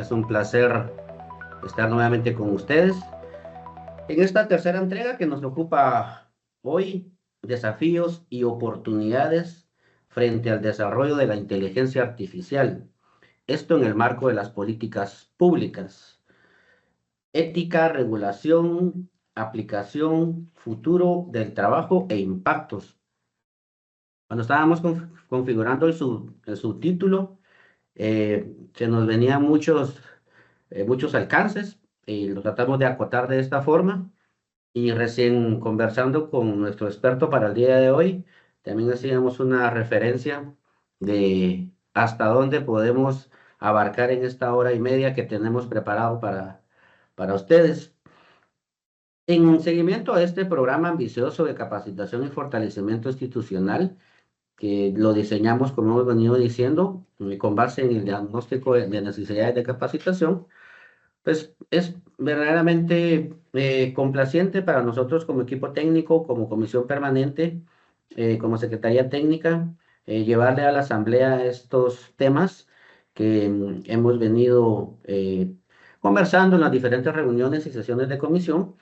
Es un placer estar nuevamente con ustedes en esta tercera entrega que nos ocupa hoy, desafíos y oportunidades frente al desarrollo de la inteligencia artificial. Esto en el marco de las políticas públicas. Ética, regulación, aplicación, futuro del trabajo e impactos. Cuando estábamos configurando el subtítulo, se nos venían muchos alcances y lo tratamos de acotar de esta forma. Y recién conversando con nuestro experto para el día de hoy, también hacíamos una referencia de hasta dónde podemos abarcar en esta hora y media que tenemos preparado para ustedes. En seguimiento a este programa ambicioso de capacitación y fortalecimiento institucional, que lo diseñamos, como hemos venido diciendo, con base en el diagnóstico de necesidades de capacitación, pues es verdaderamente complaciente para nosotros como equipo técnico, como comisión permanente, como secretaría técnica, llevarle a la asamblea estos temas que hemos venido conversando en las diferentes reuniones y sesiones de comisión.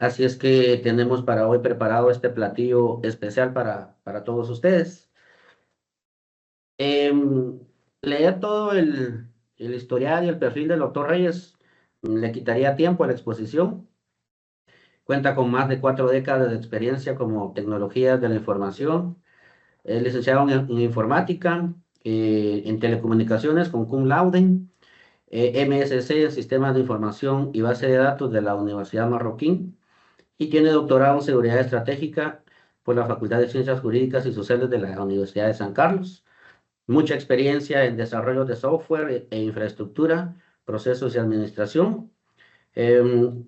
Así es que tenemos para hoy preparado este platillo especial para todos ustedes. Leer todo el historial y el perfil del doctor Reyes le quitaría tiempo a la exposición. Cuenta con más de 4 décadas de experiencia como tecnologías de la información. Es licenciado en informática, en telecomunicaciones con cum laude, MSc en sistemas de información y base de datos de la Universidad Marroquín y tiene doctorado en seguridad estratégica por la Facultad de Ciencias Jurídicas y Sociales de la Universidad de San Carlos. Mucha experiencia en desarrollo de software e infraestructura, procesos y administración.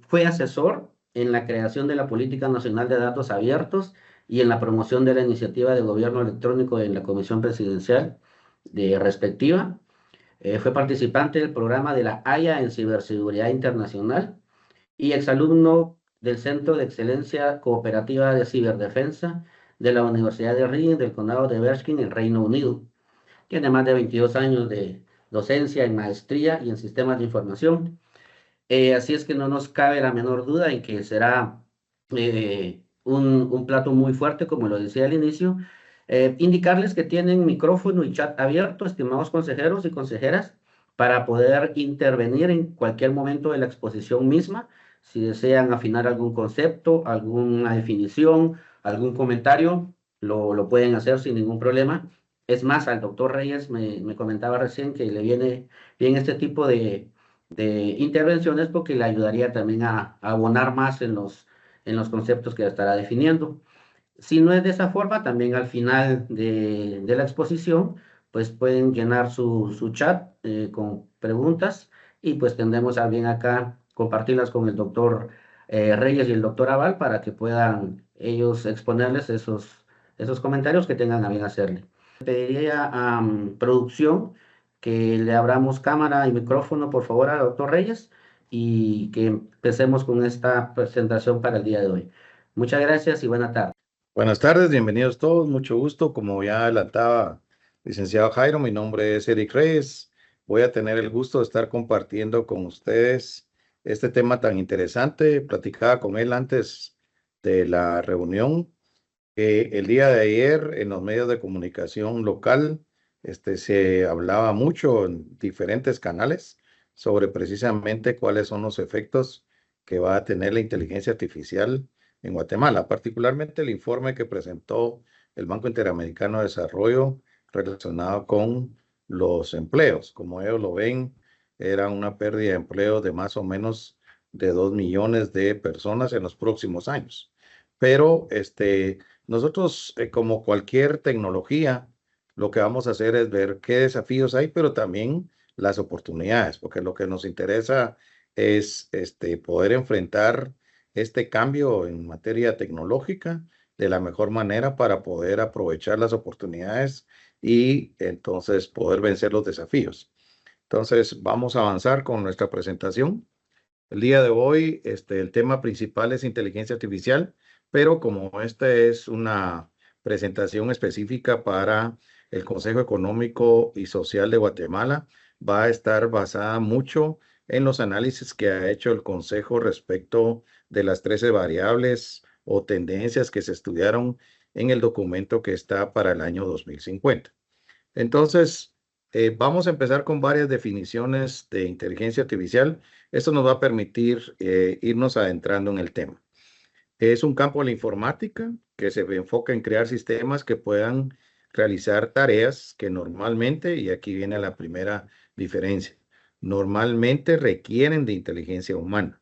Fue asesor en la creación de la Política Nacional de Datos Abiertos y en la promoción de la iniciativa de gobierno electrónico en la Comisión Presidencial de respectiva. Fue participante del programa de la Haya en Ciberseguridad Internacional y exalumno del Centro de Excelencia Cooperativa de Ciberdefensa de la Universidad de Reading del Condado de Berkshire en Reino Unido. Tiene más de 22 años de docencia en maestría y en sistemas de información. Así es que no nos cabe la menor duda en que será un plato muy fuerte, como lo decía al inicio. Indicarles que tienen micrófono y chat abierto, estimados consejeros y consejeras, para poder intervenir en cualquier momento de la exposición misma, si desean afinar algún concepto, alguna definición, algún comentario, lo pueden hacer sin ningún problema. Es más, al doctor Reyes me comentaba recién que le viene bien este tipo de intervenciones porque le ayudaría también a abonar más en los conceptos que estará definiendo. Si no es de esa forma, también al final de la exposición, pues pueden llenar su chat con preguntas y pues tendremos a bien acá compartirlas con el doctor Reyes y el doctor Aval para que puedan ellos exponerles esos comentarios que tengan a bien hacerle. Pediría a producción que le abramos cámara y micrófono, por favor, al doctor Reyes y que empecemos con esta presentación para el día de hoy. Muchas gracias y buena tarde. Buenas tardes, bienvenidos todos, mucho gusto. Como ya adelantaba licenciado Jairo, mi nombre es Eric Reyes. Voy a tener el gusto de estar compartiendo con ustedes este tema tan interesante. Platicaba con él antes de la reunión. El día de ayer en los medios de comunicación local se hablaba mucho en diferentes canales sobre precisamente cuáles son los efectos que va a tener la inteligencia artificial en Guatemala, particularmente el informe que presentó el Banco Interamericano de Desarrollo relacionado con los empleos. Como ellos lo ven, era una pérdida de empleo de más o menos de 2 millones de personas en los próximos años. Pero nosotros, como cualquier tecnología, lo que vamos a hacer es ver qué desafíos hay, pero también las oportunidades, porque lo que nos interesa es poder enfrentar este cambio en materia tecnológica de la mejor manera para poder aprovechar las oportunidades y entonces poder vencer los desafíos. Entonces, vamos a avanzar con nuestra presentación. El día de hoy, el tema principal es inteligencia artificial, pero como esta es una presentación específica para el Consejo Económico y Social de Guatemala, va a estar basada mucho en los análisis que ha hecho el Consejo respecto de las 13 variables o tendencias que se estudiaron en el documento que está para el año 2050. Entonces, vamos a empezar con varias definiciones de inteligencia artificial. Esto nos va a permitir irnos adentrando en el tema. Es un campo de la informática que se enfoca en crear sistemas que puedan realizar tareas que normalmente, y aquí viene la primera diferencia, normalmente requieren de inteligencia humana.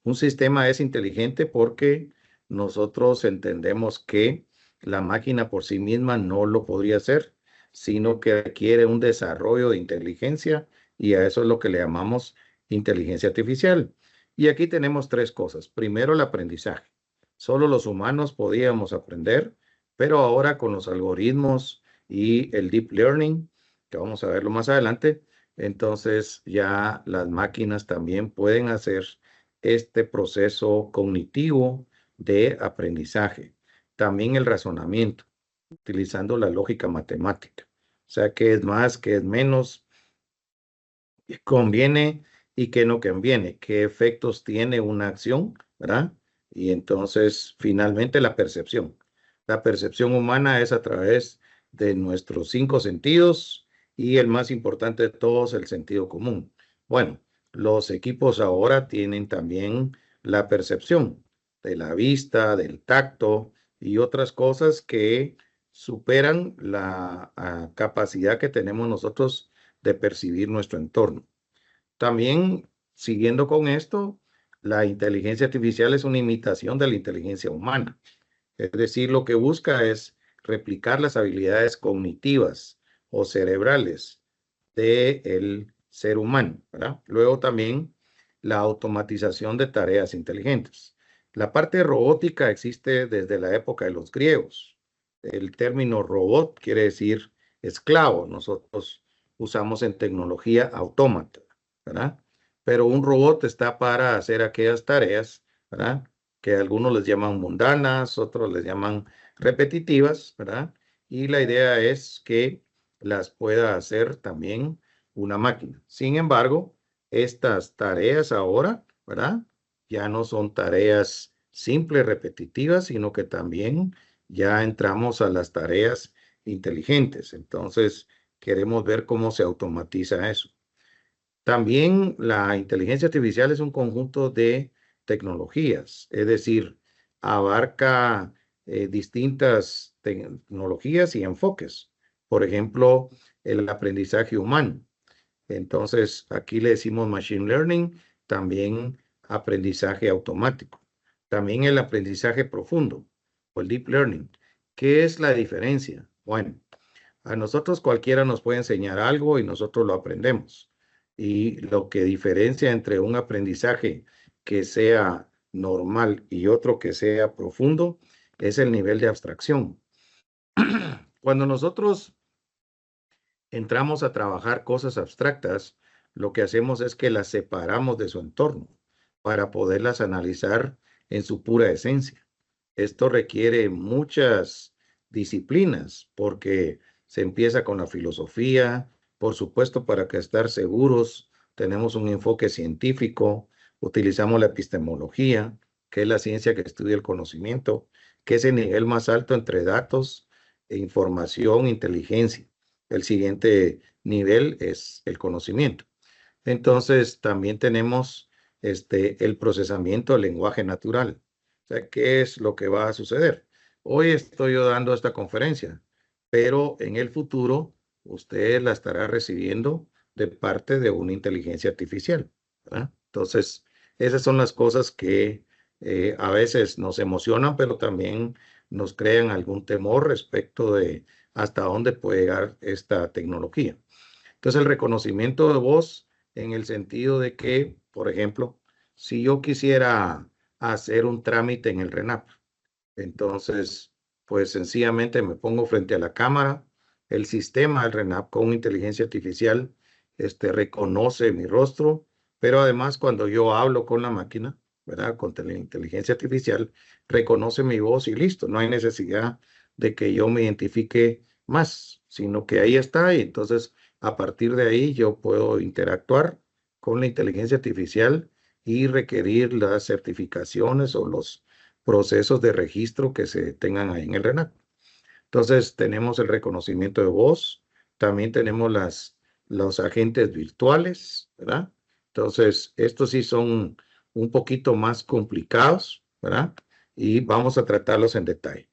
Un sistema es inteligente porque nosotros entendemos que la máquina por sí misma no lo podría hacer, sino que requiere un desarrollo de inteligencia y a eso es lo que le llamamos inteligencia artificial. Y aquí tenemos tres cosas. Primero, el aprendizaje. Solo los humanos podíamos aprender, pero ahora con los algoritmos y el deep learning, que vamos a verlo más adelante, entonces ya las máquinas también pueden hacer este proceso cognitivo de aprendizaje. También el razonamiento, utilizando la lógica matemática. O sea, qué es más, qué es menos, qué conviene y qué no conviene, qué efectos tiene una acción, ¿verdad? Y entonces, finalmente, la percepción. La percepción humana es a través de nuestros cinco sentidos y el más importante de todos, el sentido común. Bueno, los equipos ahora tienen también la percepción de la vista, del tacto y otras cosas que superan la capacidad que tenemos nosotros de percibir nuestro entorno. También, siguiendo con esto, la inteligencia artificial es una imitación de la inteligencia humana. Es decir, lo que busca es replicar las habilidades cognitivas o cerebrales del ser humano, ¿verdad? Luego también la automatización de tareas inteligentes. La parte robótica existe desde la época de los griegos. El término robot quiere decir esclavo. Nosotros usamos en tecnología autómata, ¿verdad? Pero un robot está para hacer aquellas tareas, ¿verdad? Que algunos les llaman mundanas, otros les llaman repetitivas, ¿verdad? Y la idea es que las pueda hacer también una máquina. Sin embargo, estas tareas ahora, ¿verdad? Ya no son tareas simples, repetitivas, sino que también ya entramos a las tareas inteligentes. Entonces, queremos ver cómo se automatiza eso. También la inteligencia artificial es un conjunto de tecnologías, es decir, abarca distintas tecnologías y enfoques. Por ejemplo, el aprendizaje humano. Entonces, aquí le decimos machine learning, también aprendizaje automático. También el aprendizaje profundo o el deep learning. ¿Qué es la diferencia? Bueno, a nosotros cualquiera nos puede enseñar algo y nosotros lo aprendemos. Y lo que diferencia entre un aprendizaje que sea normal y otro que sea profundo es el nivel de abstracción. Cuando nosotros entramos a trabajar cosas abstractas, lo que hacemos es que las separamos de su entorno para poderlas analizar en su pura esencia. Esto requiere muchas disciplinas porque se empieza con la filosofía, por supuesto, para que estar seguros tenemos un enfoque científico, utilizamos la epistemología, que es la ciencia que estudia el conocimiento, que es el nivel más alto entre datos e información, inteligencia. El siguiente nivel es el conocimiento. Entonces, también tenemos el procesamiento del lenguaje natural. O sea, ¿qué es lo que va a suceder? Hoy estoy yo dando esta conferencia, pero en el futuro usted la estará recibiendo de parte de una inteligencia artificial, ¿verdad? Entonces, esas son las cosas que a veces nos emocionan, pero también nos crean algún temor respecto de hasta dónde puede llegar esta tecnología. Entonces, el reconocimiento de voz en el sentido de que, por ejemplo, si yo quisiera hacer un trámite en el RENAP, entonces, pues sencillamente me pongo frente a la cámara, el sistema del RENAP con inteligencia artificial, reconoce mi rostro, pero además cuando yo hablo con la máquina, ¿verdad? Con la inteligencia artificial, reconoce mi voz y listo, no hay necesidad de que yo me identifique más, sino que ahí está y entonces A partir de ahí yo puedo interactuar con la inteligencia artificial y requerir las certificaciones o los procesos de registro que se tengan ahí en el RENAC. Entonces tenemos el reconocimiento de voz, también tenemos los agentes virtuales, ¿verdad? Entonces, estos sí son un poquito más complicados, ¿verdad? Y vamos a tratarlos en detalle.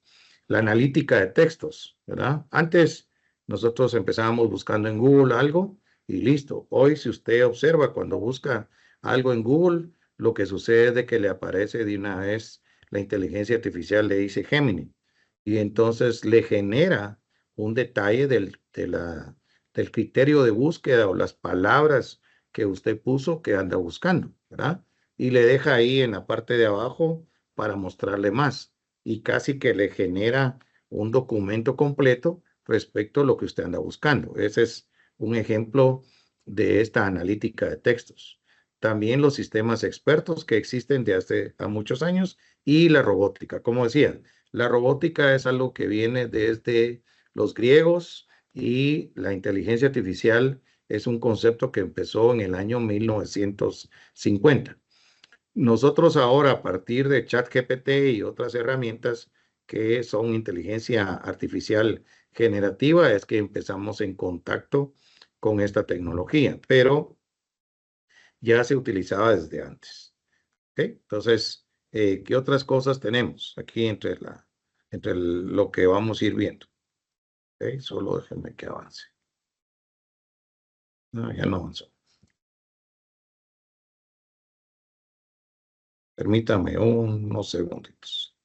La analítica de textos, ¿verdad? Antes nosotros empezábamos buscando en Google algo y listo. Hoy, si usted observa cuando busca algo en Google, lo que sucede es de que le aparece de una vez la inteligencia artificial, le dice Gemini, y entonces le genera un detalle del criterio de búsqueda o las palabras que usted puso que anda buscando, ¿verdad? Y le deja ahí en la parte de abajo para mostrarle más y casi que le genera un documento completo respecto a lo que usted anda buscando. Ese es un ejemplo de esta analítica de textos. También los sistemas expertos que existen de hace a muchos años y la robótica. Como decía, la robótica es algo que viene desde los griegos y la inteligencia artificial es un concepto que empezó en el año 1950. Nosotros ahora, a partir de ChatGPT y otras herramientas que son inteligencia artificial generativa, es que empezamos en contacto con esta tecnología, pero ya se utilizaba desde antes. ¿Okay? Entonces, ¿qué otras cosas tenemos aquí entre lo que vamos a ir viendo? ¿Okay? Solo déjenme que avance. No, ya no avanzó. Permítame unos segunditos.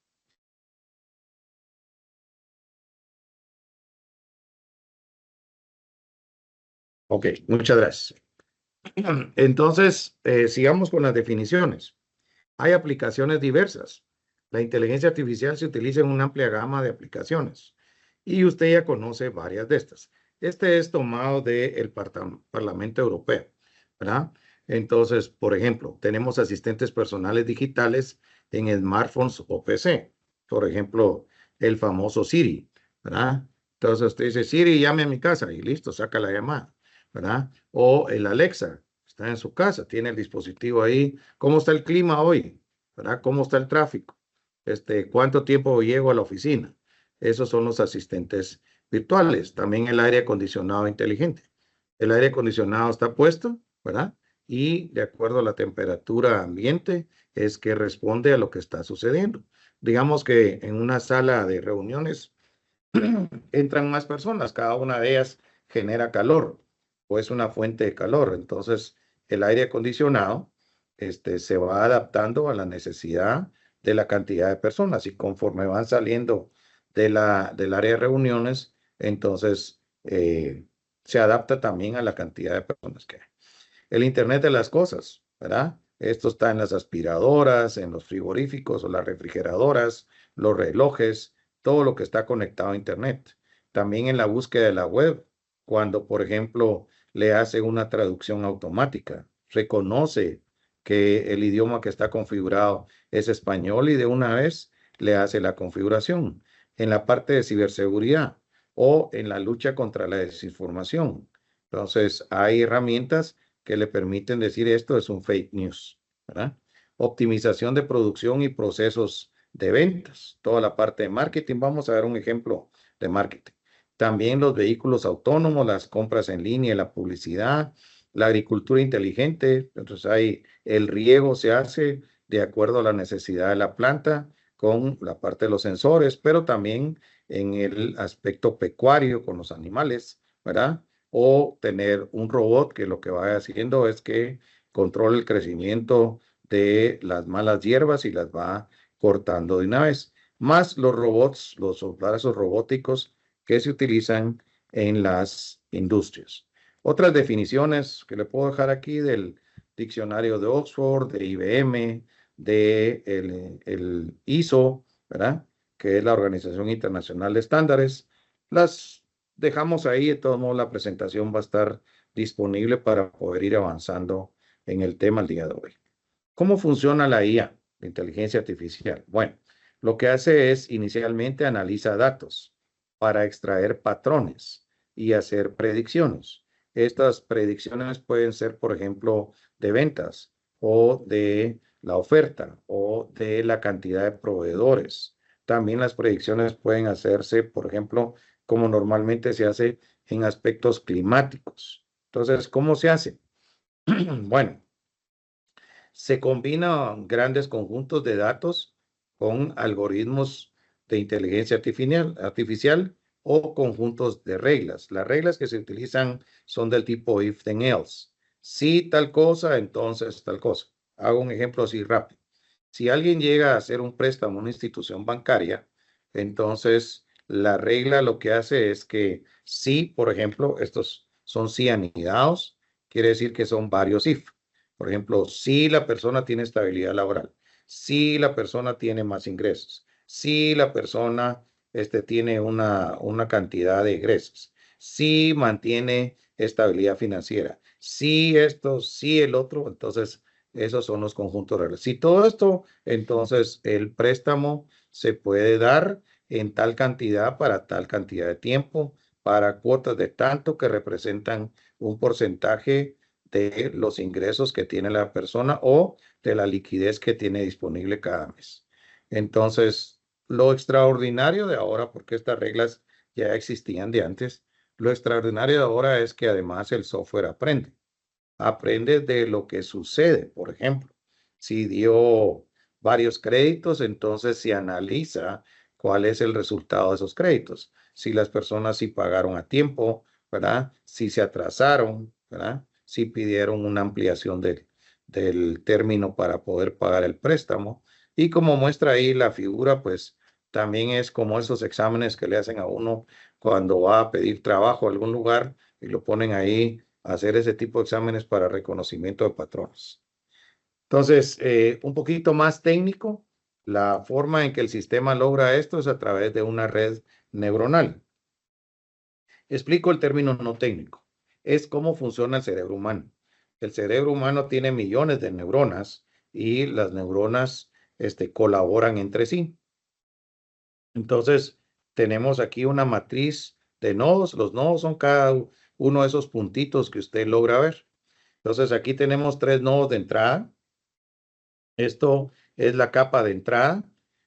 Ok, muchas gracias. Entonces, sigamos con las definiciones. Hay aplicaciones diversas. La inteligencia artificial se utiliza en una amplia gama de aplicaciones y usted ya conoce varias de estas. Este es tomado del Parlamento Europeo, ¿verdad? Entonces, por ejemplo, tenemos asistentes personales digitales en smartphones o PC. Por ejemplo, el famoso Siri, ¿verdad? Entonces usted dice, Siri, llame a mi casa y listo, saca la llamada, ¿verdad? O el Alexa, está en su casa, tiene el dispositivo ahí. ¿Cómo está el clima hoy? ¿Verdad? ¿Cómo está el tráfico? ¿Cuánto tiempo llego a la oficina? Esos son los asistentes virtuales. También el aire acondicionado inteligente. El aire acondicionado está puesto, ¿verdad? Y de acuerdo a la temperatura ambiente es que responde a lo que está sucediendo. Digamos que en una sala de reuniones entran más personas, cada una de ellas genera calor o es una fuente de calor. Entonces, el aire acondicionado se va adaptando a la necesidad de la cantidad de personas y conforme van saliendo del área de reuniones, entonces se adapta también a la cantidad de personas que hay. El Internet de las cosas, ¿verdad? Esto está en las aspiradoras, en los frigoríficos o las refrigeradoras, los relojes, todo lo que está conectado a Internet. También en la búsqueda de la web, cuando, por ejemplo, le hace una traducción automática, reconoce que el idioma que está configurado es español y de una vez le hace la configuración. En la parte de ciberseguridad o en la lucha contra la desinformación. Entonces, hay herramientas que le permiten decir esto es un fake news, ¿verdad? Optimización de producción y procesos de ventas, toda la parte de marketing. Vamos a ver un ejemplo de marketing. También los vehículos autónomos, las compras en línea, la publicidad, la agricultura inteligente. Entonces, ahí el riego se hace de acuerdo a la necesidad de la planta con la parte de los sensores, pero también en el aspecto pecuario con los animales, ¿verdad? O tener un robot que lo que va haciendo es que controle el crecimiento de las malas hierbas y las va cortando de una vez. Más los robots, los brazos robóticos que se utilizan en las industrias. Otras definiciones que le puedo dejar aquí del diccionario de Oxford, de IBM, de el ISO, ¿verdad? Que es la Organización Internacional de Estándares. Las dejamos ahí, de todos modos la presentación va a estar disponible para poder ir avanzando en el tema el día de hoy. ¿Cómo funciona la IA, la inteligencia artificial? Bueno, lo que hace es inicialmente analiza datos para extraer patrones y hacer predicciones. Estas predicciones pueden ser, por ejemplo, de ventas o de la oferta o de la cantidad de proveedores. También las predicciones pueden hacerse, por ejemplo, como normalmente se hace en aspectos climáticos. Entonces, ¿cómo se hace? Bueno, se combinan grandes conjuntos de datos con algoritmos de inteligencia artificial o conjuntos de reglas. Las reglas que se utilizan son del tipo if then else. Si tal cosa, entonces tal cosa. Hago un ejemplo así rápido. Si alguien llega a hacer un préstamo a una institución bancaria, entonces la regla lo que hace es que si, por ejemplo, estos son si anidados, quiere decir que son varios if. Por ejemplo, si la persona tiene estabilidad laboral, si la persona tiene más ingresos, si la persona tiene una cantidad de egresos, si mantiene estabilidad financiera, si esto, si el otro, entonces esos son los conjuntos reales. Si todo esto, entonces el préstamo se puede dar en tal cantidad para tal cantidad de tiempo, para cuotas de tanto que representan un porcentaje de los ingresos que tiene la persona o de la liquidez que tiene disponible cada mes. Entonces, lo extraordinario de ahora, porque estas reglas ya existían de antes, lo extraordinario de ahora es que además el software aprende. Aprende de lo que sucede. Por ejemplo, si dio varios créditos, entonces se analiza cuál es el resultado de esos créditos. Si las personas sí pagaron a tiempo, ¿verdad? Si se atrasaron, ¿verdad? Si pidieron una ampliación del término para poder pagar el préstamo. Y como muestra ahí la figura, pues también es como esos exámenes que le hacen a uno cuando va a pedir trabajo a algún lugar y lo ponen ahí a hacer ese tipo de exámenes para reconocimiento de patrones. Entonces, un poquito más técnico, la forma en que el sistema logra esto es a través de una red neuronal. Explico el término no técnico. Es cómo funciona el cerebro humano. El cerebro humano tiene millones de neuronas y las neuronas colaboran entre sí. Entonces, tenemos aquí una matriz de nodos. Los nodos son cada uno de esos puntitos que usted logra ver. Entonces, aquí tenemos 3 nodos de entrada. Esto es la capa de entrada.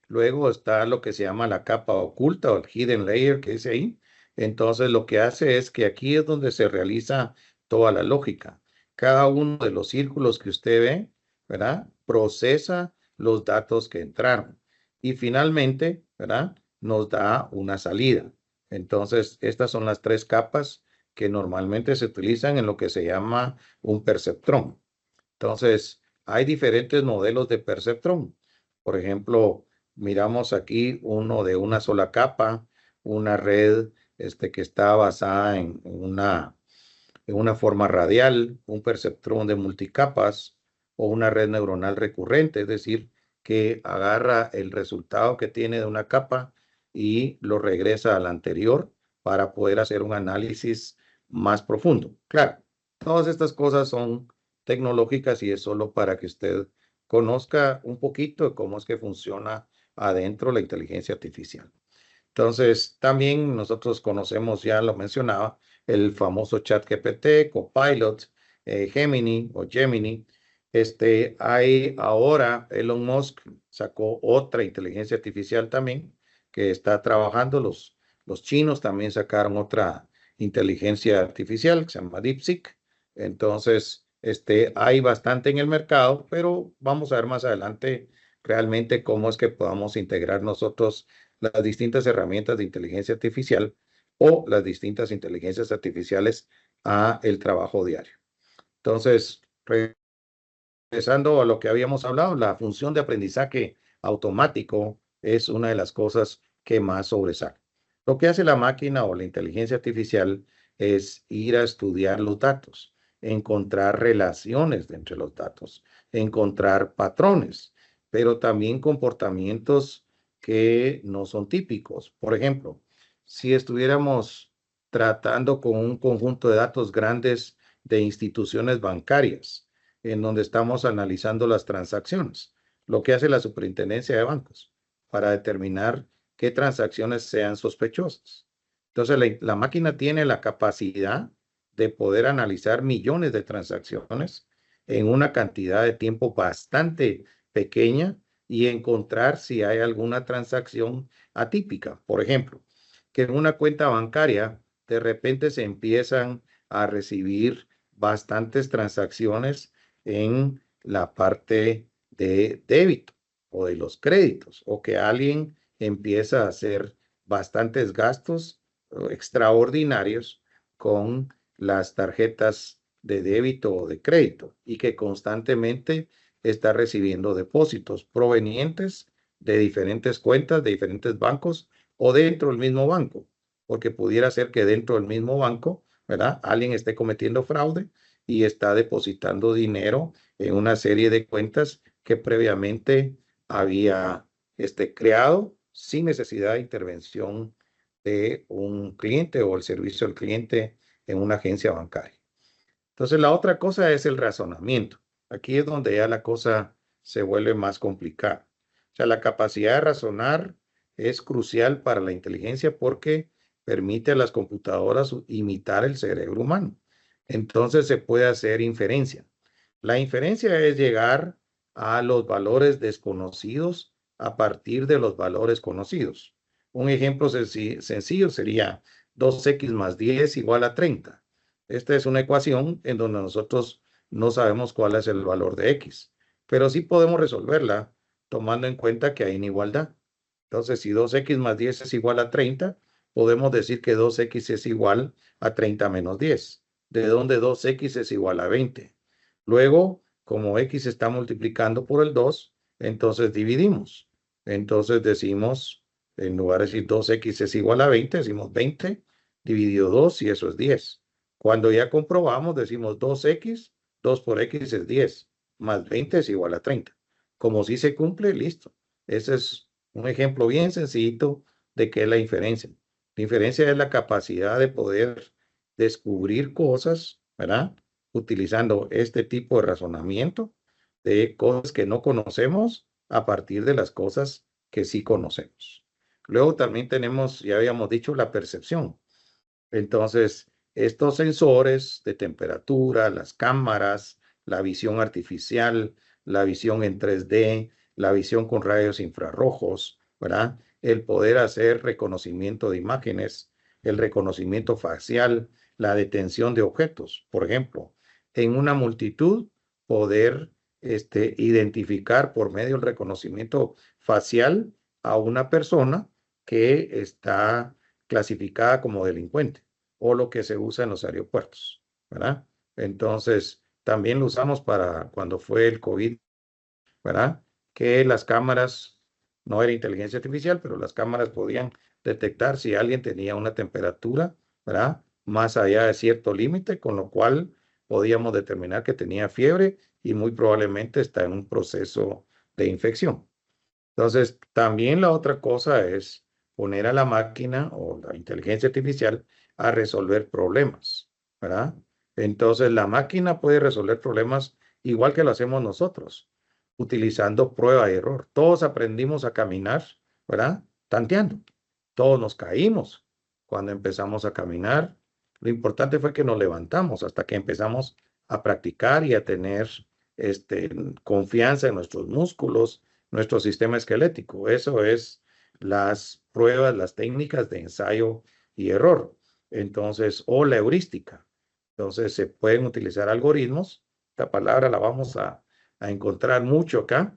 Luego está lo que se llama la capa oculta o el hidden layer que dice ahí. Entonces, lo que hace es que aquí es donde se realiza toda la lógica. Cada uno de los círculos que usted ve, ¿verdad? Procesa los datos que entraron. Y finalmente, ¿verdad? Nos da una salida. Entonces, estas son las 3 capas que normalmente se utilizan en lo que se llama un perceptrón. Entonces, hay diferentes modelos de perceptrón. Por ejemplo, miramos aquí uno de una sola capa, una red que está basada en una forma radial, un perceptrón de multicapas o una red neuronal recurrente, es decir, que agarra el resultado que tiene de una capa y lo regresa a la anterior para poder hacer un análisis más profundo. Claro, todas estas cosas son tecnológicas y es solo para que usted conozca un poquito de cómo es que funciona adentro la inteligencia artificial. Entonces, también nosotros conocemos, ya lo mencionaba, el famoso ChatGPT, Copilot, Gemini o Gemini. Hay ahora, Elon Musk sacó otra inteligencia artificial también que está trabajando. Los chinos también sacaron otra inteligencia artificial que se llama DeepSeek. Entonces, hay bastante en el mercado, pero vamos a ver más adelante realmente cómo es que podamos integrar nosotros las distintas herramientas de inteligencia artificial o las distintas inteligencias artificiales a el trabajo diario. Entonces, regresando a lo que habíamos hablado, la función de aprendizaje automático es una de las cosas que más sobresale. Lo que hace la máquina o la inteligencia artificial es ir a estudiar los datos, encontrar relaciones entre los datos, encontrar patrones, pero también comportamientos que no son típicos. Por ejemplo, si estuviéramos tratando con un conjunto de datos grandes de instituciones bancarias, en donde estamos analizando las transacciones, lo que hace la superintendencia de bancos para determinar qué transacciones sean sospechosas. Entonces, la máquina tiene la capacidad de poder analizar millones de transacciones en una cantidad de tiempo bastante pequeña y encontrar si hay alguna transacción atípica. Por ejemplo, que en una cuenta bancaria de repente se empiezan a recibir bastantes transacciones en la parte de débito o de los créditos, o que alguien empieza a hacer bastantes gastos extraordinarios con las tarjetas de débito o de crédito y que constantemente está recibiendo depósitos provenientes de diferentes cuentas, de diferentes bancos o dentro del mismo banco, porque pudiera ser que dentro del mismo banco, ¿verdad? Alguien esté cometiendo fraude y está depositando dinero en una serie de cuentas que previamente había creado sin necesidad de intervención de un cliente o el servicio al cliente en una agencia bancaria. Entonces, la otra cosa es el razonamiento. Aquí es donde ya la cosa se vuelve más complicada. O sea, la capacidad de razonar es crucial para la inteligencia porque permite a las computadoras imitar el cerebro humano. Entonces, se puede hacer inferencia. La inferencia es llegar a los valores desconocidos a partir de los valores conocidos. Un ejemplo sencillo sería 2x más 10 igual a 30. Esta es una ecuación en donde nosotros no sabemos cuál es el valor de x, pero sí podemos resolverla tomando en cuenta que hay inigualdad. Entonces, si 2x más 10 es igual a 30, podemos decir que 2x es igual a 30 menos 10, de donde 2x es igual a 20. Luego, como x está multiplicando por el 2, entonces dividimos. Entonces decimos, en lugar de decir 2x es igual a 20, decimos 20 dividido 2 y eso es 10. Cuando ya comprobamos, decimos 2x, 2 por x es 10, más 20 es igual a 30. Como si se cumple, listo. Ese es un ejemplo bien sencillito de qué es la inferencia. La inferencia es la capacidad de poder descubrir cosas, ¿verdad? Utilizando este tipo de razonamiento de cosas que no conocemos a partir de las cosas que sí conocemos. Luego también tenemos, ya habíamos dicho, la percepción. Entonces, estos sensores de temperatura, las cámaras, la visión artificial, la visión en 3D, la visión con rayos infrarrojos, ¿verdad? El poder hacer reconocimiento de imágenes, el reconocimiento facial, la detención de objetos, por ejemplo, en una multitud, poder identificar por medio del reconocimiento facial a una persona que está clasificada como delincuente o lo que se usa en los aeropuertos, ¿verdad? Entonces, también lo usamos para cuando fue el COVID, ¿verdad? Que las cámaras, no era inteligencia artificial, pero las cámaras podían detectar si alguien tenía una temperatura, ¿verdad? Más allá de cierto límite, con lo cual podíamos determinar que tenía fiebre y muy probablemente está en un proceso de infección. Entonces, también la otra cosa es poner a la máquina o la inteligencia artificial a resolver problemas, ¿verdad? Entonces, la máquina puede resolver problemas igual que lo hacemos nosotros, utilizando prueba y error. Todos aprendimos a caminar, ¿verdad? Tanteando. Todos nos caímos cuando empezamos a caminar. Lo importante fue que nos levantamos hasta que empezamos a practicar y a tener confianza en nuestros músculos, nuestro sistema esquelético. Eso es las pruebas, las técnicas de ensayo y error. Entonces, o la heurística. Entonces, se pueden utilizar algoritmos. Esta palabra la vamos a encontrar mucho acá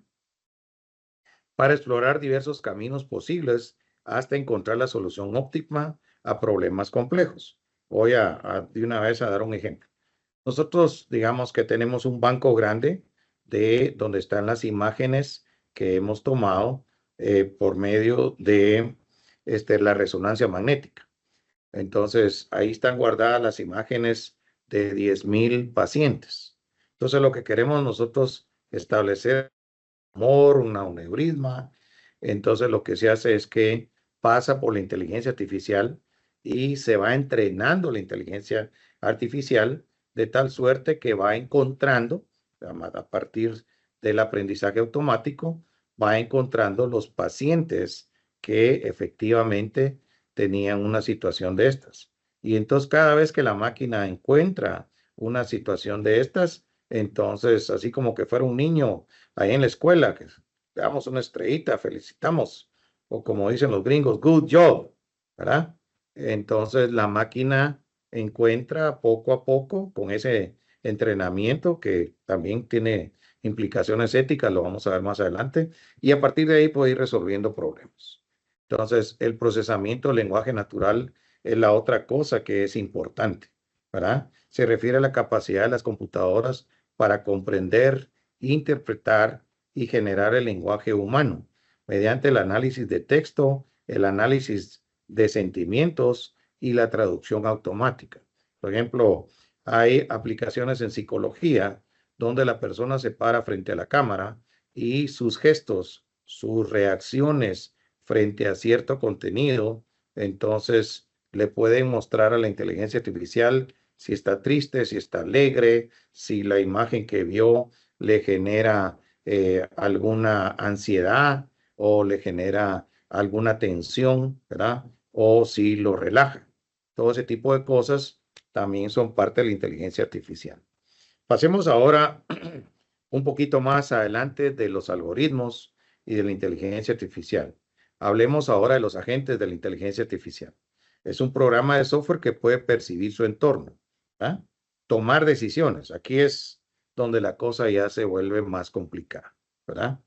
para explorar diversos caminos posibles hasta encontrar la solución óptima a problemas complejos. Voy de una vez a dar un ejemplo. Nosotros, digamos que tenemos un banco grande de donde están las imágenes que hemos tomado por medio de la resonancia magnética. Entonces, ahí están guardadas las imágenes de 10,000 pacientes. Entonces, lo que queremos nosotros establecer un aneurisma. Entonces, lo que se hace es que pasa por la inteligencia artificial y se va entrenando la inteligencia artificial de tal suerte que va encontrando, a partir del aprendizaje automático, va encontrando los pacientes que efectivamente tenían una situación de estas. Y entonces cada vez que la máquina encuentra una situación de estas, entonces así como que fuera un niño ahí en la escuela, que le damos una estrellita, felicitamos, o como dicen los gringos, good job, ¿verdad? Entonces la máquina encuentra poco a poco con ese entrenamiento que también tiene implicaciones éticas, lo vamos a ver más adelante, y a partir de ahí puede ir resolviendo problemas. Entonces, el procesamiento del lenguaje natural es la otra cosa que es importante, ¿verdad? Se refiere a la capacidad de las computadoras para comprender, interpretar y generar el lenguaje humano mediante el análisis de texto, el análisis de sentimientos y la traducción automática. Por ejemplo, hay aplicaciones en psicología donde la persona se para frente a la cámara y sus gestos, sus reacciones frente a cierto contenido, entonces le pueden mostrar a la inteligencia artificial si está triste, si está alegre, si la imagen que vio le genera alguna ansiedad o le genera alguna tensión, ¿verdad? O si lo relaja. Todo ese tipo de cosas también son parte de la inteligencia artificial. Pasemos ahora un poquito más adelante de los algoritmos y de la inteligencia artificial. Hablemos ahora de los agentes de la inteligencia artificial. Es un programa de software que puede percibir su entorno, ¿verdad? Tomar decisiones. Aquí es donde la cosa ya se vuelve más complicada, ¿verdad?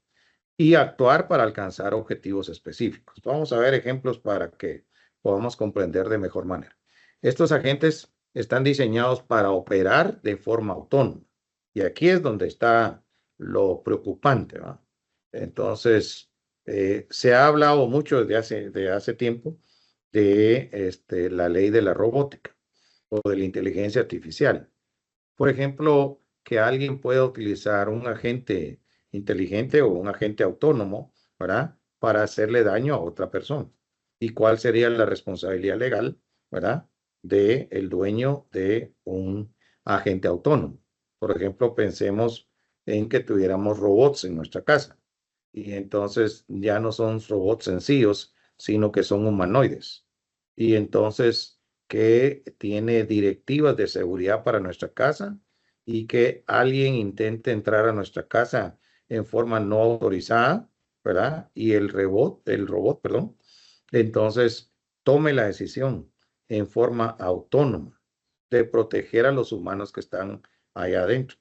Y actuar para alcanzar objetivos específicos. Vamos a ver ejemplos para que podamos comprender de mejor manera. Estos agentes están diseñados para operar de forma autónoma. Y aquí es donde está lo preocupante, ¿va? Entonces, se ha hablado mucho de hace tiempo de la ley de la robótica o de la inteligencia artificial. Por ejemplo, que alguien pueda utilizar un agente inteligente o un agente autónomo, ¿verdad? Para hacerle daño a otra persona. ¿Y cuál sería la responsabilidad legal, ¿verdad? De el dueño de un agente autónomo. Por ejemplo, pensemos en que tuviéramos robots en nuestra casa. Y entonces ya no son robots sencillos, sino que son humanoides. Y entonces que tiene directivas de seguridad para nuestra casa y que alguien intente entrar a nuestra casa en forma no autorizada, ¿verdad? Y el robot, perdón, entonces tome la decisión en forma autónoma de proteger a los humanos que están allá adentro.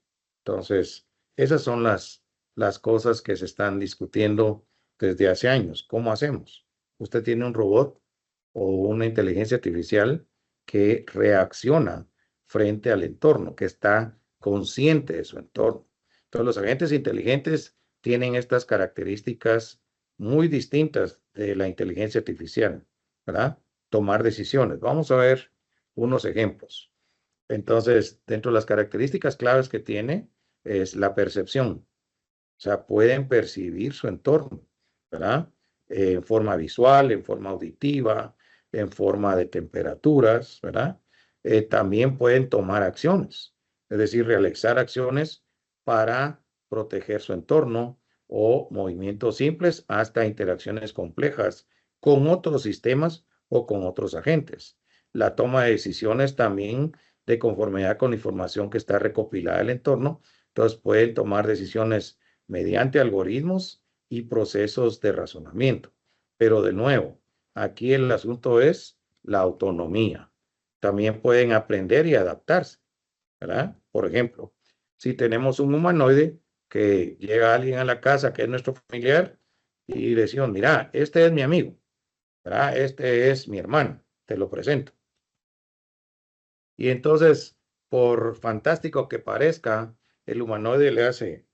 Entonces, esas son las cosas que se están discutiendo desde hace años. ¿Cómo hacemos? Usted tiene un robot o una inteligencia artificial que reacciona frente al entorno, que está consciente de su entorno. Entonces, los agentes inteligentes tienen estas características muy distintas de la inteligencia artificial, ¿verdad? Tomar decisiones. Vamos a ver unos ejemplos. Entonces, dentro de las características claves que tiene es la percepción. O sea, pueden percibir su entorno, ¿verdad? En forma visual, en forma auditiva, en forma de temperaturas, ¿verdad? También pueden tomar acciones, es decir, realizar acciones para proteger su entorno o movimientos simples hasta interacciones complejas con otros sistemas o con otros agentes. La toma de decisiones también de conformidad con la información que está recopilada del entorno. Entonces pueden tomar decisiones mediante algoritmos y procesos de razonamiento. Pero de nuevo, aquí el asunto es la autonomía. También pueden aprender y adaptarse, ¿verdad? Por ejemplo, si tenemos un humanoide que llega alguien a la casa que es nuestro familiar y decimos, mira, este es mi amigo, ¿verdad? Este es mi hermano, te lo presento. Y entonces, por fantástico que parezca, el humanoide le hace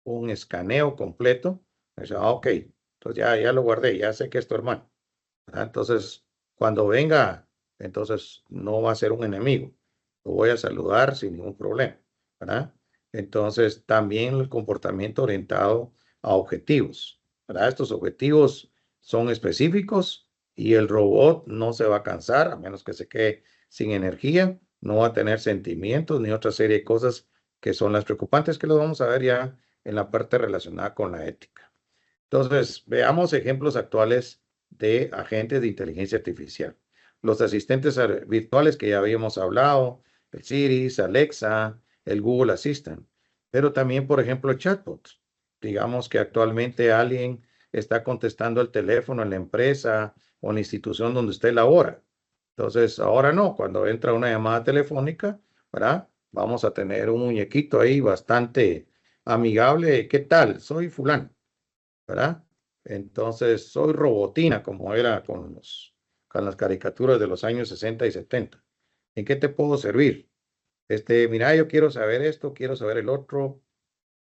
un escaneo completo. Dice, ok, entonces ya lo guardé, ya sé que es tu hermano, ¿verdad? Entonces, cuando venga, entonces no va a ser un enemigo. Lo voy a saludar sin ningún problema, ¿verdad? Entonces, también el comportamiento orientado a objetivos, ¿verdad? Estos objetivos son específicos y el robot no se va a cansar a menos que se quede sin energía, no va a tener sentimientos ni otra serie de cosas que son las preocupantes que los vamos a ver ya en la parte relacionada con la ética. Entonces, veamos ejemplos actuales de agentes de inteligencia artificial. los asistentes virtuales que ya habíamos hablado, el Siri, Alexa, el Google Assistant, pero también, por ejemplo, chatbots. Digamos que actualmente alguien está contestando el teléfono en la empresa o en la institución donde usted labora. Entonces, ahora no, cuando entra una llamada telefónica, ¿verdad? Vamos a tener un muñequito ahí bastante amigable. ¿Qué tal? Soy fulano, ¿verdad? Entonces, soy robotina, como era con las caricaturas de los años 60 y 70. ¿En qué te puedo servir? Mira, yo quiero saber esto, quiero saber el otro,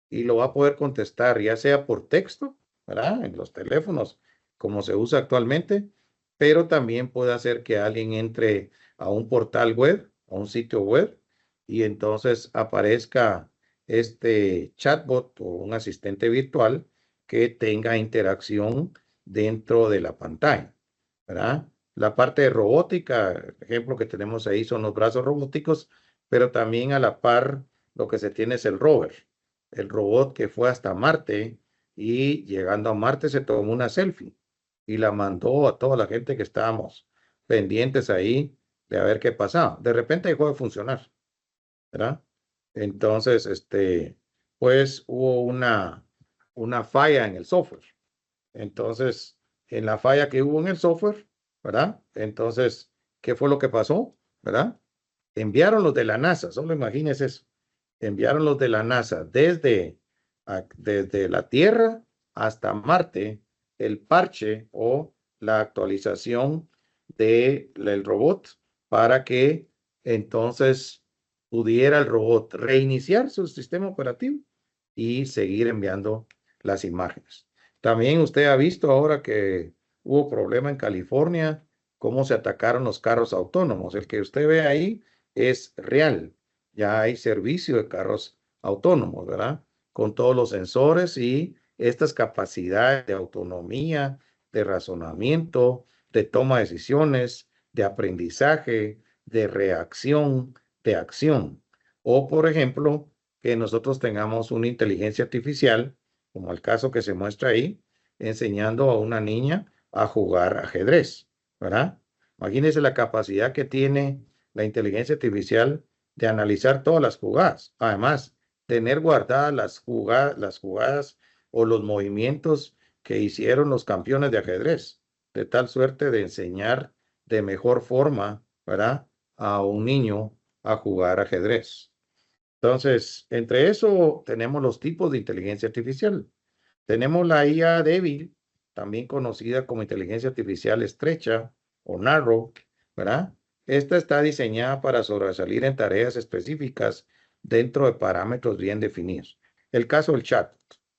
y lo va a poder contestar, ya sea por texto, ¿verdad? En los teléfonos, como se usa actualmente, pero también puede hacer que alguien entre a un portal web, a un sitio web, y entonces aparezca este chatbot o un asistente virtual que tenga interacción dentro de la pantalla, ¿verdad? La parte de robótica, el ejemplo que tenemos ahí son los brazos robóticos, pero también a la par lo que se tiene es el rover, el robot que fue hasta Marte y llegando a Marte se tomó una selfie y la mandó a toda la gente que estábamos pendientes ahí de a ver qué pasaba. De repente dejó de funcionar, ¿verdad? Entonces, pues hubo una falla en el software. Entonces, en la falla que hubo en el software, ¿verdad? Entonces, ¿qué fue lo que pasó? ¿Verdad? Enviaron los de la NASA, solo imagínense eso. Enviaron los de la NASA desde la Tierra hasta Marte el parche o la actualización del robot para que entonces pudiera el robot reiniciar su sistema operativo y seguir enviando las imágenes. También usted ha visto ahora que hubo problema en California, cómo se atacaron los carros autónomos. El que usted ve ahí es real. Ya hay servicio de carros autónomos, ¿verdad? Con todos los sensores y estas capacidades de autonomía, de razonamiento, de toma de decisiones, de aprendizaje, de reacción, de acción. O, por ejemplo, que nosotros tengamos una inteligencia artificial, como el caso que se muestra ahí, enseñando a una niña a jugar ajedrez, ¿verdad? Imagínense la capacidad que tiene la inteligencia artificial de analizar todas las jugadas. Además, tener guardadas las jugadas o los movimientos que hicieron los campeones de ajedrez, de tal suerte de enseñar de mejor forma, ¿verdad? A un niño a jugar ajedrez. Entonces, entre eso tenemos los tipos de inteligencia artificial. Tenemos la IA débil, también conocida como inteligencia artificial estrecha o narrow, ¿verdad? Esta está diseñada para sobresalir en tareas específicas dentro de parámetros bien definidos. El caso del chat,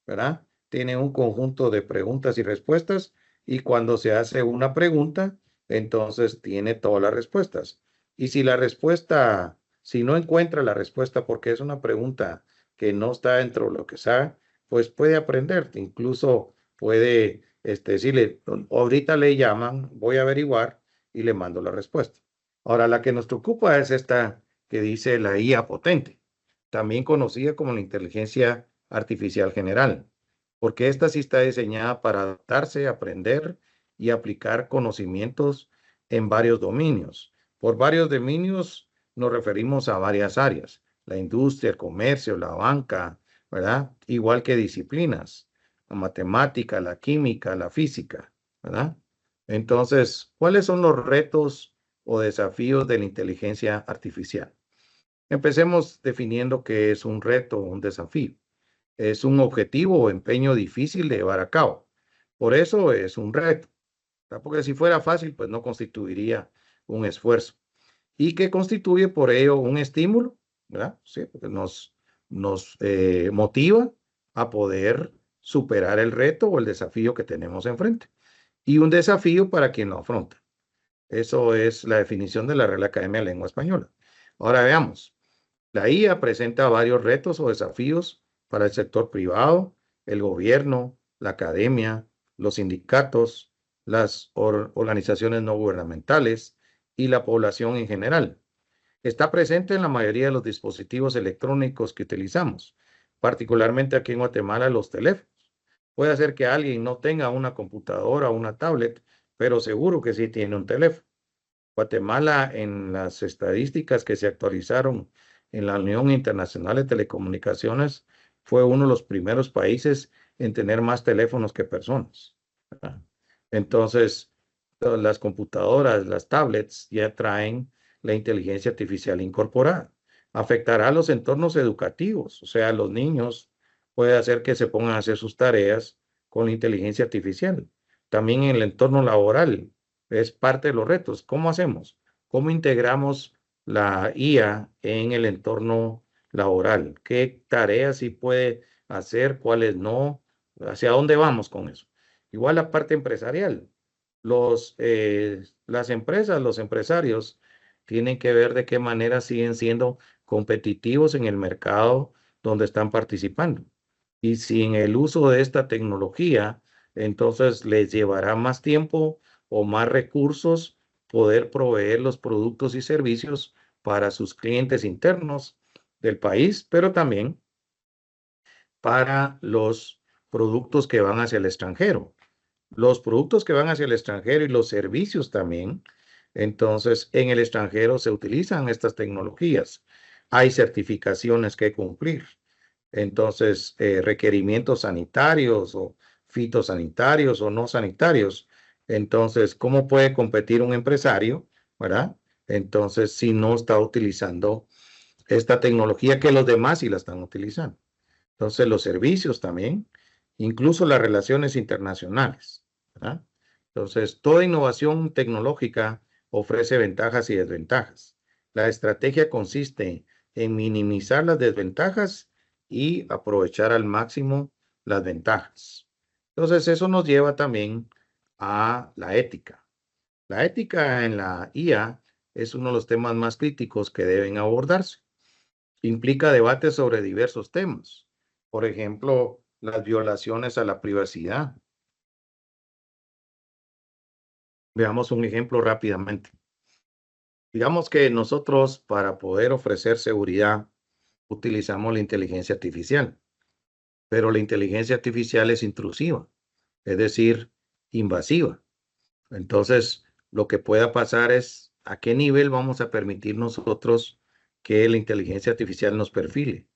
¿verdad? Tiene un conjunto de preguntas y respuestas y cuando se hace una pregunta, entonces tiene todas las respuestas. Y si no encuentra la respuesta porque es una pregunta que no está dentro de lo que sabe, pues puede aprender, incluso puede decirle, ahorita le llaman, voy a averiguar y le mando la respuesta. Ahora, la que nos preocupa es esta que dice la IA potente, también conocida como la inteligencia artificial general, porque esta sí está diseñada para adaptarse, aprender y aplicar conocimientos en varios dominios. Por varios dominios nos referimos a varias áreas, la industria, el comercio, la banca, ¿verdad? Igual que disciplinas, la matemática, la química, la física, ¿verdad? Entonces, ¿cuáles son los retos o desafíos de la inteligencia artificial? Empecemos definiendo qué es un reto o un desafío. Es un objetivo o empeño difícil de llevar a cabo. Por eso es un reto, ¿verdad? Porque si fuera fácil, pues no constituiría un esfuerzo. Y que constituye por ello un estímulo, ¿verdad? Sí, porque nos motiva a poder superar el reto o el desafío que tenemos enfrente. Y un desafío para quien lo afronta. Eso es la definición de la Real Academia de Lengua Española. Ahora veamos. La IA presenta varios retos o desafíos para el sector privado, el gobierno, la academia, los sindicatos, las organizaciones no gubernamentales y la población en general. Está presente en la mayoría de los dispositivos electrónicos que utilizamos, particularmente aquí en Guatemala los teléfonos. Puede ser que alguien no tenga una computadora o una tablet, pero seguro que sí tiene un teléfono. Guatemala, en las estadísticas que se actualizaron en la Unión Internacional de Telecomunicaciones, fue uno de los primeros países en tener más teléfonos que personas, ¿verdad? Entonces, las computadoras, las tablets ya traen la inteligencia artificial incorporada. Afectará a los entornos educativos, o sea, los niños puede hacer que se pongan a hacer sus tareas con la inteligencia artificial. También en el entorno laboral es parte de los retos. ¿Cómo hacemos? ¿Cómo integramos la IA en el entorno laboral? ¿Qué tareas sí puede hacer, cuáles no? ¿Hacia dónde vamos con eso? Igual la parte empresarial. Las empresas, los empresarios tienen que ver de qué manera siguen siendo competitivos en el mercado donde están participando. Y sin el uso de esta tecnología, entonces les llevará más tiempo o más recursos poder proveer los productos y servicios para sus clientes internos del país, pero también para los productos que van hacia el extranjero. Los productos que van hacia el extranjero y los servicios también. Entonces, en el extranjero se utilizan estas tecnologías. Hay certificaciones que cumplir. Entonces, requerimientos sanitarios o fitosanitarios o no sanitarios. Entonces, ¿cómo puede competir un empresario, verdad? Entonces, si no está utilizando esta tecnología que los demás sí la están utilizando. Entonces, los servicios también, incluso las relaciones internacionales, ¿verdad? Entonces, toda innovación tecnológica ofrece ventajas y desventajas. La estrategia consiste en minimizar las desventajas y aprovechar al máximo las ventajas. Entonces, eso nos lleva también a la ética. La ética en la IA es uno de los temas más críticos que deben abordarse. Implica debates sobre diversos temas. Por ejemplo, las violaciones a la privacidad. Veamos un ejemplo rápidamente. Digamos que nosotros, para poder ofrecer seguridad, utilizamos la inteligencia artificial, pero la inteligencia artificial es intrusiva, es decir, invasiva. Entonces, lo que pueda pasar es a qué nivel vamos a permitir nosotros que la inteligencia artificial nos perfile,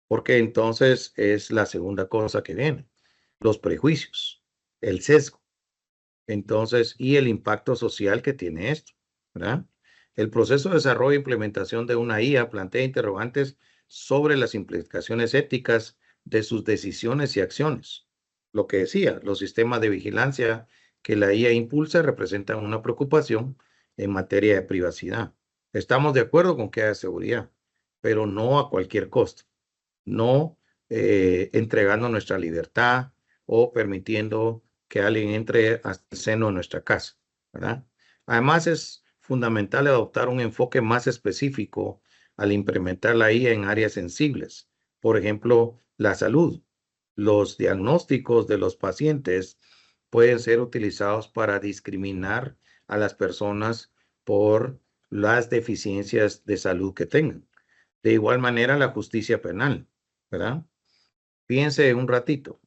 porque entonces es la segunda cosa que viene, los prejuicios, el sesgo. Entonces, y el impacto social que tiene esto, ¿verdad? El proceso de desarrollo e implementación de una IA plantea interrogantes sobre las implicaciones éticas de sus decisiones y acciones. Lo que decía, los sistemas de vigilancia que la IA impulsa representan una preocupación en materia de privacidad. Estamos de acuerdo con que haya seguridad, pero no a cualquier costo, no entregando nuestra libertad o permitiendo que alguien entre hasta el seno de nuestra casa, ¿verdad? Además, es fundamental adoptar un enfoque más específico al implementar la IA en áreas sensibles. Por ejemplo, la salud. Los diagnósticos de los pacientes pueden ser utilizados para discriminar a las personas por las deficiencias de salud que tengan. De igual manera, la justicia penal, ¿verdad? Piense un ratito.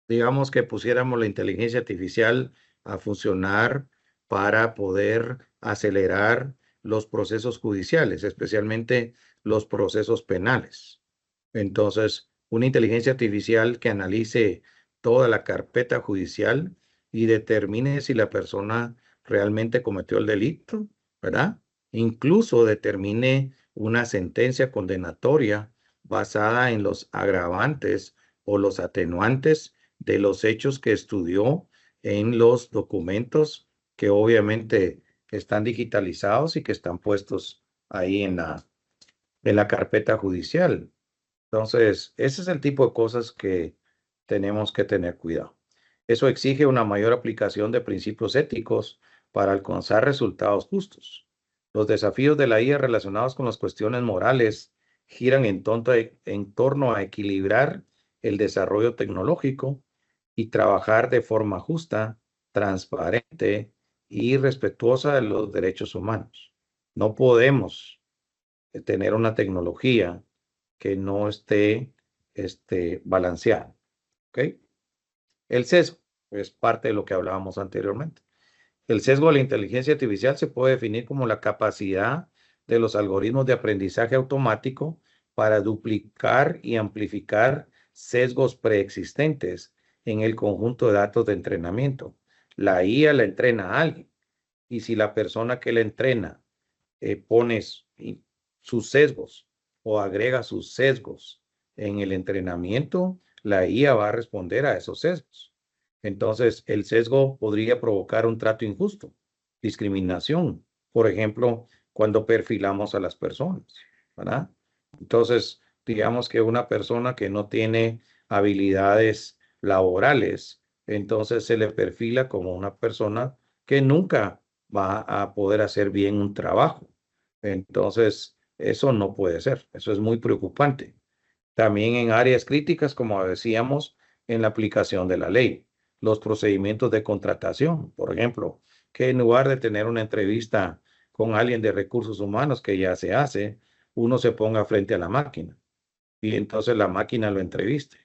Digamos que pusiéramos la inteligencia artificial a funcionar para poder acelerar los procesos judiciales, especialmente los procesos penales. Entonces, una inteligencia artificial que analice toda la carpeta judicial y determine si la persona realmente cometió el delito, ¿verdad? Incluso determine una sentencia condenatoria basada en los agravantes o los atenuantes de los hechos que estudió en los documentos que obviamente están digitalizados y que están puestos ahí en la carpeta judicial. Entonces, ese es el tipo de cosas que tenemos que tener cuidado. Eso exige una mayor aplicación de principios éticos para alcanzar resultados justos. Los desafíos de la IA relacionados con las cuestiones morales giran en torno a equilibrar el desarrollo tecnológico y trabajar de forma justa, transparente y respetuosa de los derechos humanos. No podemos tener una tecnología que no esté balanceada. ¿Ok? El sesgo es parte de lo que hablábamos anteriormente. El sesgo de la inteligencia artificial se puede definir como la capacidad de los algoritmos de aprendizaje automático para duplicar y amplificar sesgos preexistentes en el conjunto de datos de entrenamiento. La IA la entrena a alguien y si la persona que la entrena pones sus sesgos o agrega sus sesgos en el entrenamiento, la IA va a responder a esos sesgos. Entonces, el sesgo podría provocar un trato injusto, discriminación, por ejemplo, cuando perfilamos a las personas, ¿verdad? Entonces, digamos que una persona que no tiene habilidades laborales, entonces se le perfila como una persona que nunca va a poder hacer bien un trabajo. Entonces, eso no puede ser, eso es muy preocupante. También en áreas críticas, como decíamos, en la aplicación de la ley, los procedimientos de contratación, por ejemplo, que en lugar de tener una entrevista con alguien de recursos humanos que ya se hace, uno se ponga frente a la máquina y entonces la máquina lo entreviste.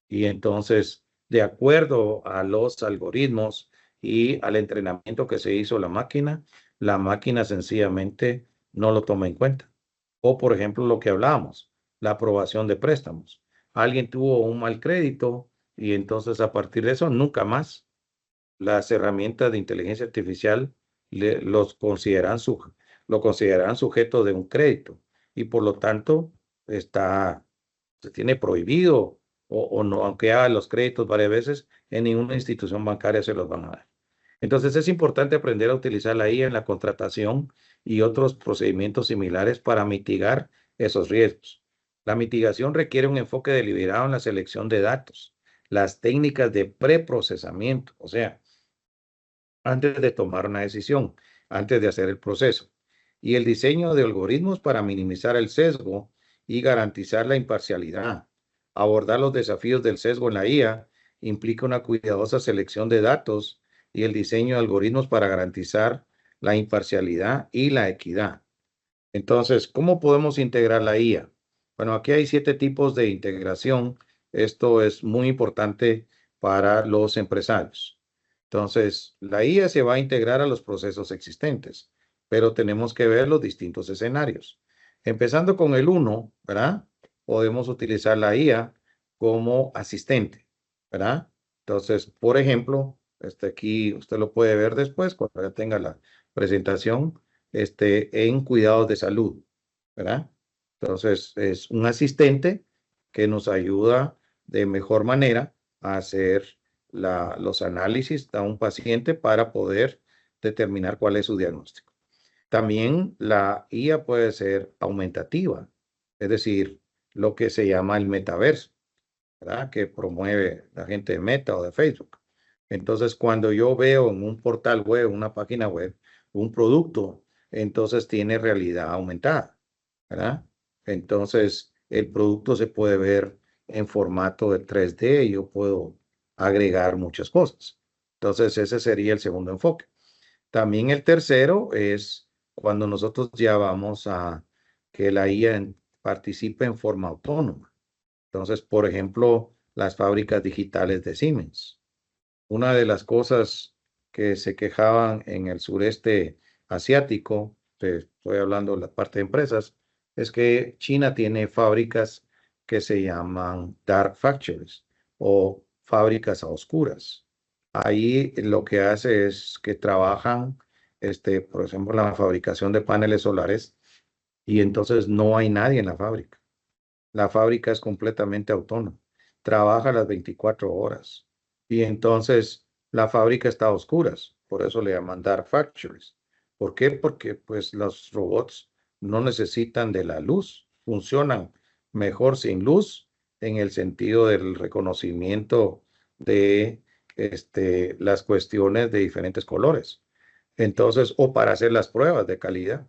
Y entonces, de acuerdo a los algoritmos y al entrenamiento que se hizo la máquina sencillamente no lo toma en cuenta. O, por ejemplo, lo que hablábamos, la aprobación de préstamos. Alguien tuvo un mal crédito y entonces a partir de eso, nunca más las herramientas de inteligencia artificial lo consideran sujeto de un crédito y por lo tanto se tiene prohibido o no, aunque haga los créditos varias veces, en ninguna institución bancaria se los van a dar. Entonces es importante aprender a utilizar la IA en la contratación y otros procedimientos similares para mitigar esos riesgos. La mitigación requiere un enfoque deliberado en la selección de datos, las técnicas de preprocesamiento, o sea, antes de tomar una decisión, antes de hacer el proceso, y el diseño de algoritmos para minimizar el sesgo y garantizar la imparcialidad. Abordar los desafíos del sesgo en la IA implica una cuidadosa selección de datos y el diseño de algoritmos para garantizar la imparcialidad y la equidad. Entonces, ¿cómo podemos integrar la IA? Bueno, aquí hay 7 tipos de integración. Esto es muy importante para los empresarios. Entonces, la IA se va a integrar a los procesos existentes, pero tenemos que ver los distintos escenarios. Empezando con el uno, ¿verdad? Podemos utilizar la IA como asistente, ¿verdad? Entonces, por ejemplo, aquí usted lo puede ver después cuando ya tenga la presentación en cuidados de salud, ¿verdad? Entonces, es un asistente que nos ayuda de mejor manera a hacer los análisis a un paciente para poder determinar cuál es su diagnóstico. También la IA puede ser aumentativa, es decir, lo que se llama el metaverso, ¿verdad? Que promueve la gente de Meta o de Facebook. Entonces, cuando yo veo en un portal web, una página web, un producto, entonces tiene realidad aumentada, ¿verdad? Entonces, el producto se puede ver en formato de 3D y yo puedo agregar muchas cosas. Entonces, ese sería el segundo enfoque. También el tercero es cuando nosotros ya vamos a que la IA participe en forma autónoma. Entonces, por ejemplo, las fábricas digitales de Siemens. Una de las cosas que se quejaban en el sureste asiático, estoy hablando de la parte de empresas, es que China tiene fábricas que se llaman dark factories o fábricas a oscuras. Ahí lo que hace es que trabajan, por ejemplo, la fabricación de paneles solares y entonces no hay nadie en la fábrica. La fábrica es completamente autónoma. Trabaja las 24 horas. Y entonces la fábrica está a oscuras. Por eso le llaman dark factories. ¿Por qué? Porque pues los robots no necesitan de la luz. Funcionan mejor sin luz en el sentido del reconocimiento de las cuestiones de diferentes colores. Entonces, o para hacer las pruebas de calidad.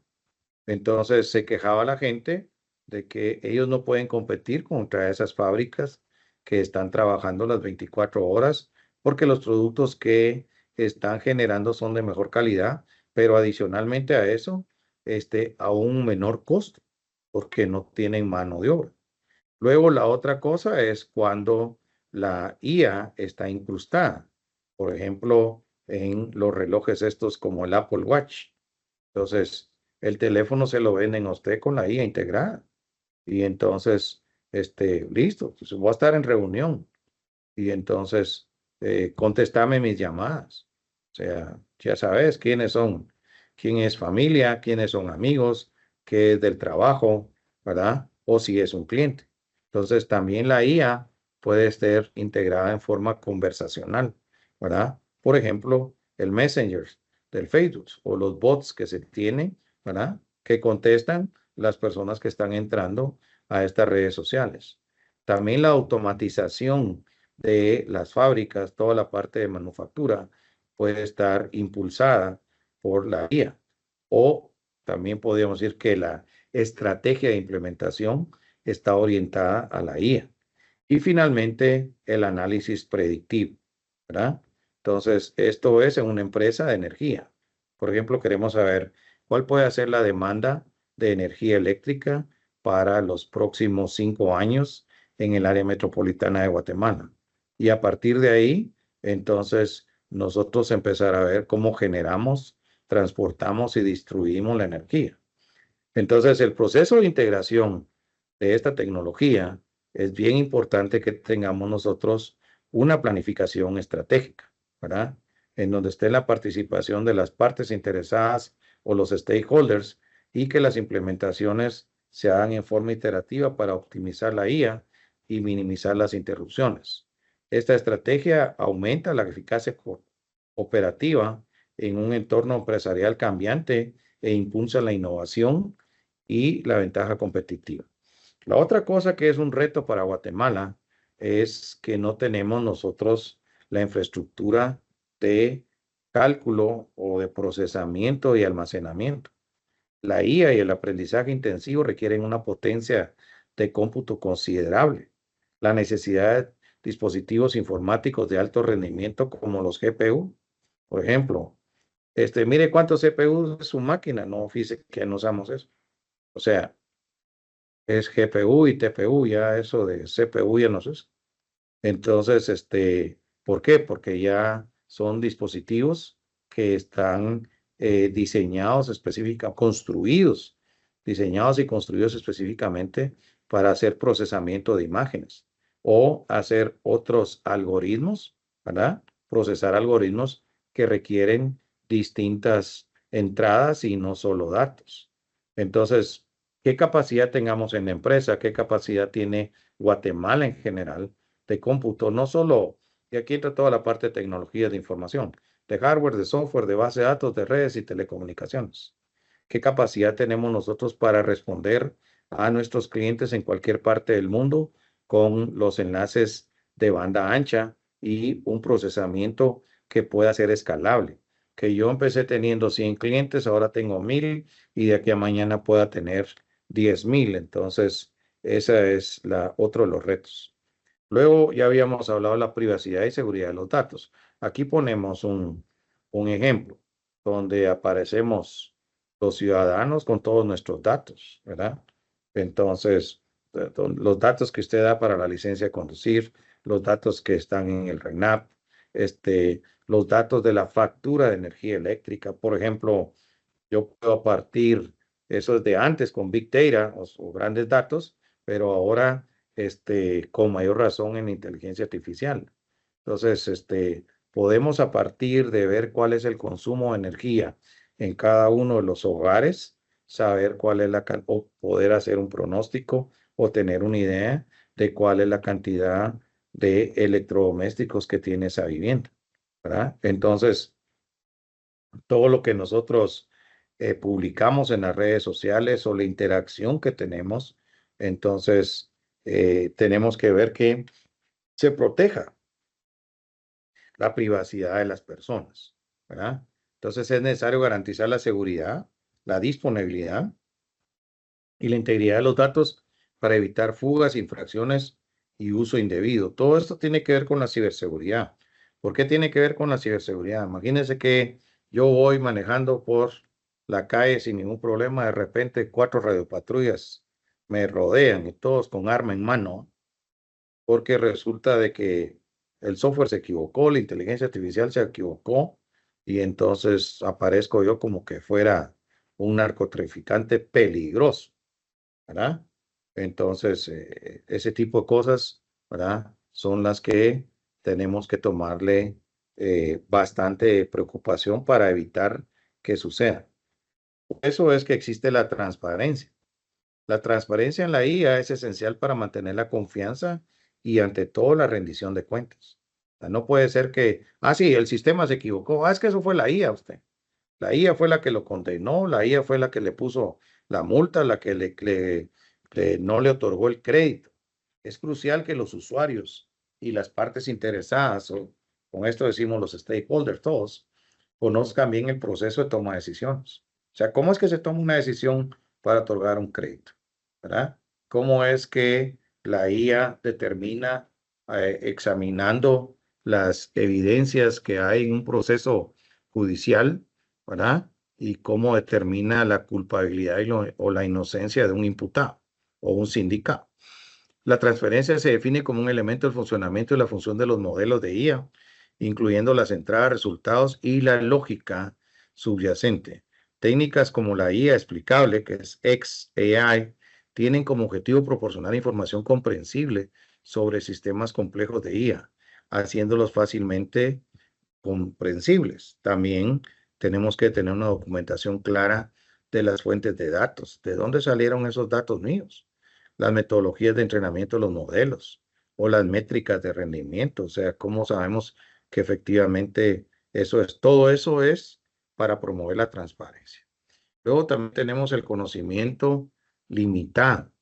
Entonces se quejaba la gente de que ellos no pueden competir contra esas fábricas que están trabajando las 24 horas porque los productos que están generando son de mejor calidad, pero adicionalmente a eso, a un menor costo porque no tienen mano de obra. Luego la otra cosa es cuando la IA está incrustada. Por ejemplo, en los relojes estos como el Apple Watch. Entonces, el teléfono se lo venden a usted con la IA integrada. Y entonces, listo, pues voy a estar en reunión. Y entonces, contestame mis llamadas. O sea, ya sabes quiénes son, quién es familia, quiénes son amigos, qué es del trabajo, ¿verdad? O si es un cliente. Entonces, también la IA puede estar integrada en forma conversacional, ¿verdad? Por ejemplo, el Messenger del Facebook o los bots que se tienen, ¿verdad? Que contestan las personas que están entrando a estas redes sociales. También la automatización de las fábricas, toda la parte de manufactura puede estar impulsada por la IA. O también podríamos decir que la estrategia de implementación está orientada a la IA. Y finalmente, el análisis predictivo, ¿verdad? Entonces, esto es en una empresa de energía. Por ejemplo, queremos saber cuál puede ser la demanda de energía eléctrica para los próximos 5 años en el área metropolitana de Guatemala. Y a partir de ahí, entonces, nosotros empezar a ver cómo generamos, transportamos y distribuimos la energía. Entonces, el proceso de integración de esta tecnología es bien importante que tengamos nosotros una planificación estratégica, ¿verdad? En donde esté la participación de las partes interesadas o los stakeholders y que las implementaciones se hagan en forma iterativa para optimizar la IA y minimizar las interrupciones. Esta estrategia aumenta la eficacia operativa en un entorno empresarial cambiante e impulsa la innovación y la ventaja competitiva. La otra cosa que es un reto para Guatemala es que no tenemos nosotros la infraestructura de cálculo o de procesamiento y almacenamiento. La IA y el aprendizaje intensivo requieren una potencia de cómputo considerable. La necesidad de dispositivos informáticos de alto rendimiento como los GPU, por ejemplo, mire cuántos CPU es su máquina, no, fíjese que no usamos eso. O sea, es GPU y TPU, ya eso de CPU ya no se usa. Entonces, ¿por qué? Porque ya son dispositivos que están diseñados específicamente, construidos, diseñados y construidos específicamente para hacer procesamiento de imágenes o hacer otros algoritmos, ¿verdad? Procesar algoritmos que requieren distintas entradas y no solo datos. Entonces, ¿qué capacidad tengamos en la empresa? ¿Qué capacidad tiene Guatemala en general de cómputo? No solo, y aquí entra toda la parte de tecnología de información, de hardware, de software, de base de datos, de redes y telecomunicaciones. ¿Qué capacidad tenemos nosotros para responder a nuestros clientes en cualquier parte del mundo con los enlaces de banda ancha y un procesamiento que pueda ser escalable? Que yo empecé teniendo 100 clientes, ahora tengo 1000 y de aquí a mañana pueda tener 10,000. Entonces, esa es otro de los retos. Luego ya habíamos hablado de la privacidad y seguridad de los datos. Aquí ponemos un ejemplo donde aparecemos los ciudadanos con todos nuestros datos, ¿verdad? Entonces, los datos que usted da para la licencia de conducir, los datos que están en el RENAP, los datos de la factura de energía eléctrica. Por ejemplo, yo puedo partir, eso es de antes con Big Data o grandes datos, pero ahora con mayor razón en inteligencia artificial. Entonces, podemos a partir de ver cuál es el consumo de energía en cada uno de los hogares, saber cuál es o poder hacer un pronóstico o tener una idea de cuál es la cantidad de electrodomésticos que tiene esa vivienda, ¿verdad? Entonces, todo lo que nosotros publicamos en las redes sociales o la interacción que tenemos, entonces tenemos que ver que se proteja la privacidad de las personas, ¿verdad? Entonces es necesario garantizar la seguridad, la disponibilidad y la integridad de los datos para evitar fugas, infracciones y uso indebido. Todo esto tiene que ver con la ciberseguridad. ¿Por qué tiene que ver con la ciberseguridad? Imagínense que yo voy manejando por la calle sin ningún problema, de repente 4 radiopatrullas me rodean y todos con arma en mano, porque resulta de que el software se equivocó, la inteligencia artificial se equivocó y entonces aparezco yo como que fuera un narcotraficante peligroso, ¿verdad? Entonces, ese tipo de cosas, ¿verdad? Son las que tenemos que tomarle bastante preocupación para evitar que suceda. Eso es que existe la transparencia. La transparencia en la IA es esencial para mantener la confianza y ante todo la rendición de cuentas. O sea, no puede ser que, sí, el sistema se equivocó. Es que eso fue la IA usted. La IA fue la que lo condenó, la IA fue la que le puso la multa, la que no le otorgó el crédito. Es crucial que los usuarios y las partes interesadas, o con esto decimos los stakeholders, todos, conozcan bien el proceso de toma de decisiones. O sea, ¿cómo es que se toma una decisión para otorgar un crédito? ¿Verdad? ¿Cómo es que la IA determina, examinando las evidencias que hay en un proceso judicial, ¿verdad? Y cómo determina la culpabilidad o la inocencia de un imputado o un sindicado? La transferencia se define como un elemento del funcionamiento y la función de los modelos de IA, incluyendo las entradas, resultados y la lógica subyacente. Técnicas como la IA explicable, que es XAI, tienen como objetivo proporcionar información comprensible sobre sistemas complejos de IA, haciéndolos fácilmente comprensibles. También tenemos que tener una documentación clara de las fuentes de datos, de dónde salieron esos datos míos, las metodologías de entrenamiento de los modelos o las métricas de rendimiento, o sea, cómo sabemos que efectivamente todo eso es para promover la transparencia. Luego también tenemos el conocimiento limitado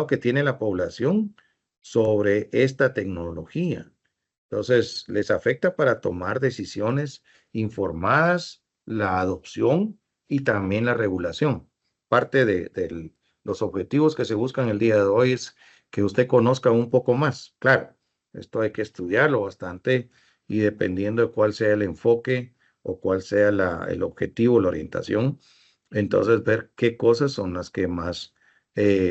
que tiene la población sobre esta tecnología. Entonces, les afecta para tomar decisiones informadas, la adopción y también la regulación. Parte de los objetivos que se buscan el día de hoy es que usted conozca un poco más. Claro, esto hay que estudiarlo bastante y dependiendo de cuál sea el enfoque o cuál sea el objetivo, la orientación, entonces ver qué cosas son las que más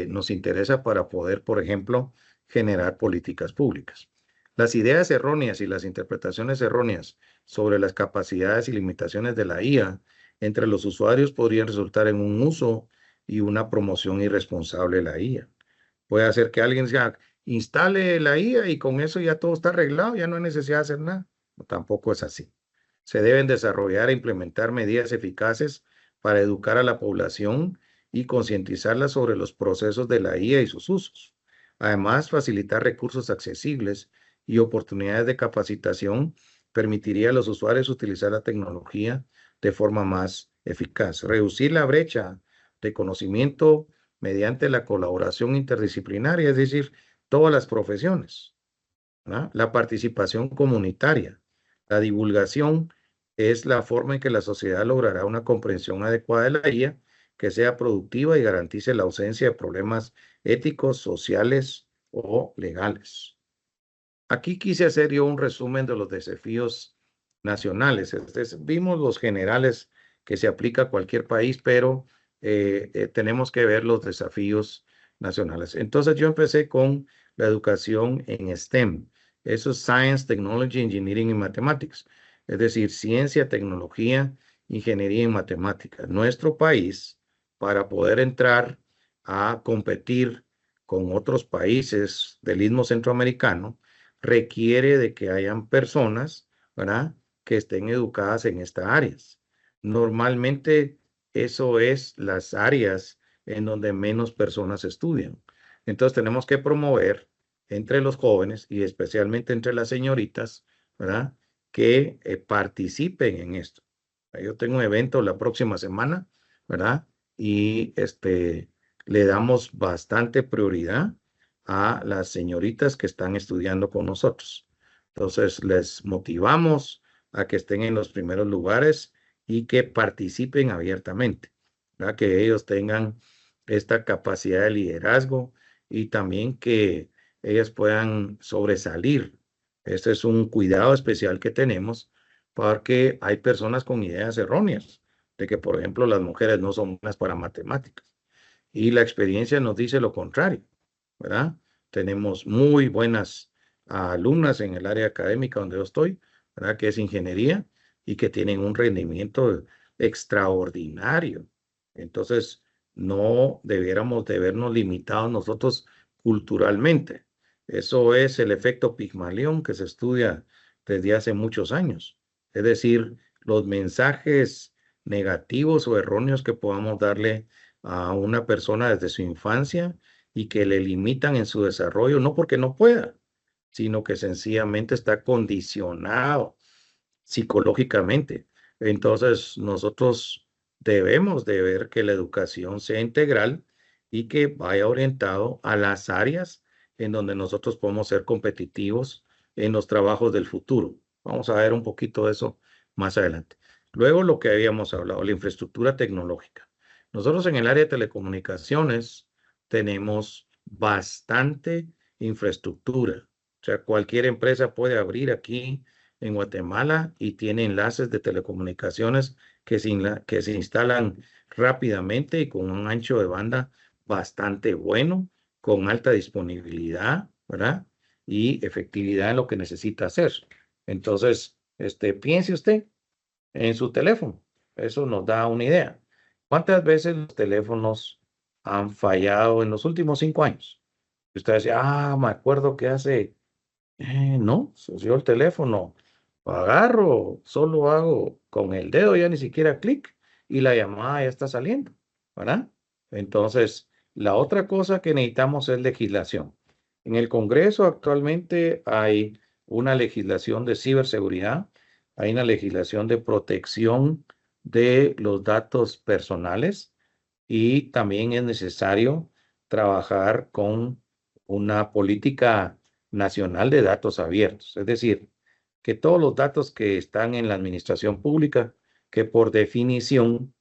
nos interesa para poder, por ejemplo, generar políticas públicas. Las ideas erróneas y las interpretaciones erróneas sobre las capacidades y limitaciones de la IA entre los usuarios podrían resultar en un uso y una promoción irresponsable de la IA. Puede hacer que alguien ya instale la IA y con eso ya todo está arreglado, ya no hay necesidad de hacer nada. No, tampoco es así. Se deben desarrollar e implementar medidas eficaces para educar a la población y concientizarla sobre los procesos de la IA y sus usos. Además, facilitar recursos accesibles y oportunidades de capacitación permitiría a los usuarios utilizar la tecnología de forma más eficaz. Reducir la brecha de conocimiento mediante la colaboración interdisciplinaria, es decir, todas las profesiones, ¿verdad? La participación comunitaria, la divulgación es la forma en que la sociedad logrará una comprensión adecuada de la IA que sea productiva y garantice la ausencia de problemas éticos, sociales o legales. Aquí quise hacer yo un resumen de los desafíos nacionales. Vimos los generales que se aplica a cualquier país, pero tenemos que ver los desafíos nacionales. Entonces yo empecé con la educación en STEM. Eso es Science, Technology, Engineering y Mathematics. Es decir, ciencia, tecnología, ingeniería y matemáticas. Nuestro país, para poder entrar a competir con otros países del Istmo Centroamericano, requiere de que hayan personas, ¿verdad?, que estén educadas en estas áreas. Normalmente eso es las áreas en donde menos personas estudian. Entonces tenemos que promover entre los jóvenes y especialmente entre las señoritas, ¿verdad?, que participen en esto. Yo tengo un evento la próxima semana, ¿verdad? Y le damos bastante prioridad a las señoritas que están estudiando con nosotros. Entonces, les motivamos a que estén en los primeros lugares y que participen abiertamente, ¿verdad? Que ellos tengan esta capacidad de liderazgo y también que ellas puedan sobresalir. Este es un cuidado especial que tenemos porque hay personas con ideas erróneas de que, por ejemplo, las mujeres no son buenas para matemáticas. Y la experiencia nos dice lo contrario, ¿verdad? Tenemos muy buenas alumnas en el área académica donde yo estoy, ¿verdad? Que es ingeniería, y que tienen un rendimiento extraordinario. Entonces, no debiéramos de vernos limitados nosotros culturalmente. Eso es el efecto Pigmalión que se estudia desde hace muchos años. Es decir, los mensajes negativos o erróneos que podamos darle a una persona desde su infancia y que le limitan en su desarrollo, no porque no pueda, sino que sencillamente está condicionado psicológicamente. Entonces, nosotros debemos de ver que la educación sea integral y que vaya orientado a las áreas en donde nosotros podemos ser competitivos en los trabajos del futuro. Vamos a ver un poquito de eso más adelante. Luego, lo que habíamos hablado, la infraestructura tecnológica. Nosotros en el área de telecomunicaciones tenemos bastante infraestructura. O sea, cualquier empresa puede abrir aquí en Guatemala y tiene enlaces de telecomunicaciones que se instalan rápidamente y con un ancho de banda bastante bueno, con alta disponibilidad, ¿verdad? Y efectividad en lo que necesita hacer. Entonces, piense usted en su teléfono. Eso nos da una idea. ¿Cuántas veces los teléfonos han fallado en los últimos 5 años? Usted decía, me acuerdo que no, yo el teléfono lo agarro, solo hago con el dedo, ya ni siquiera clic, y la llamada ya está saliendo, ¿verdad? Entonces, la otra cosa que necesitamos es legislación. En el Congreso actualmente hay una legislación de ciberseguridad, hay una legislación de protección de los datos personales y también es necesario trabajar con una política nacional de datos abiertos, es decir, que todos los datos que están en la administración pública, que por definición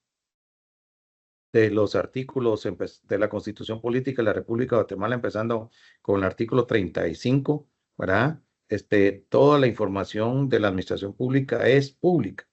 de los artículos de la Constitución Política de la República de Guatemala, empezando con el artículo 35, ¿verdad? Toda la información de la administración pública es pública.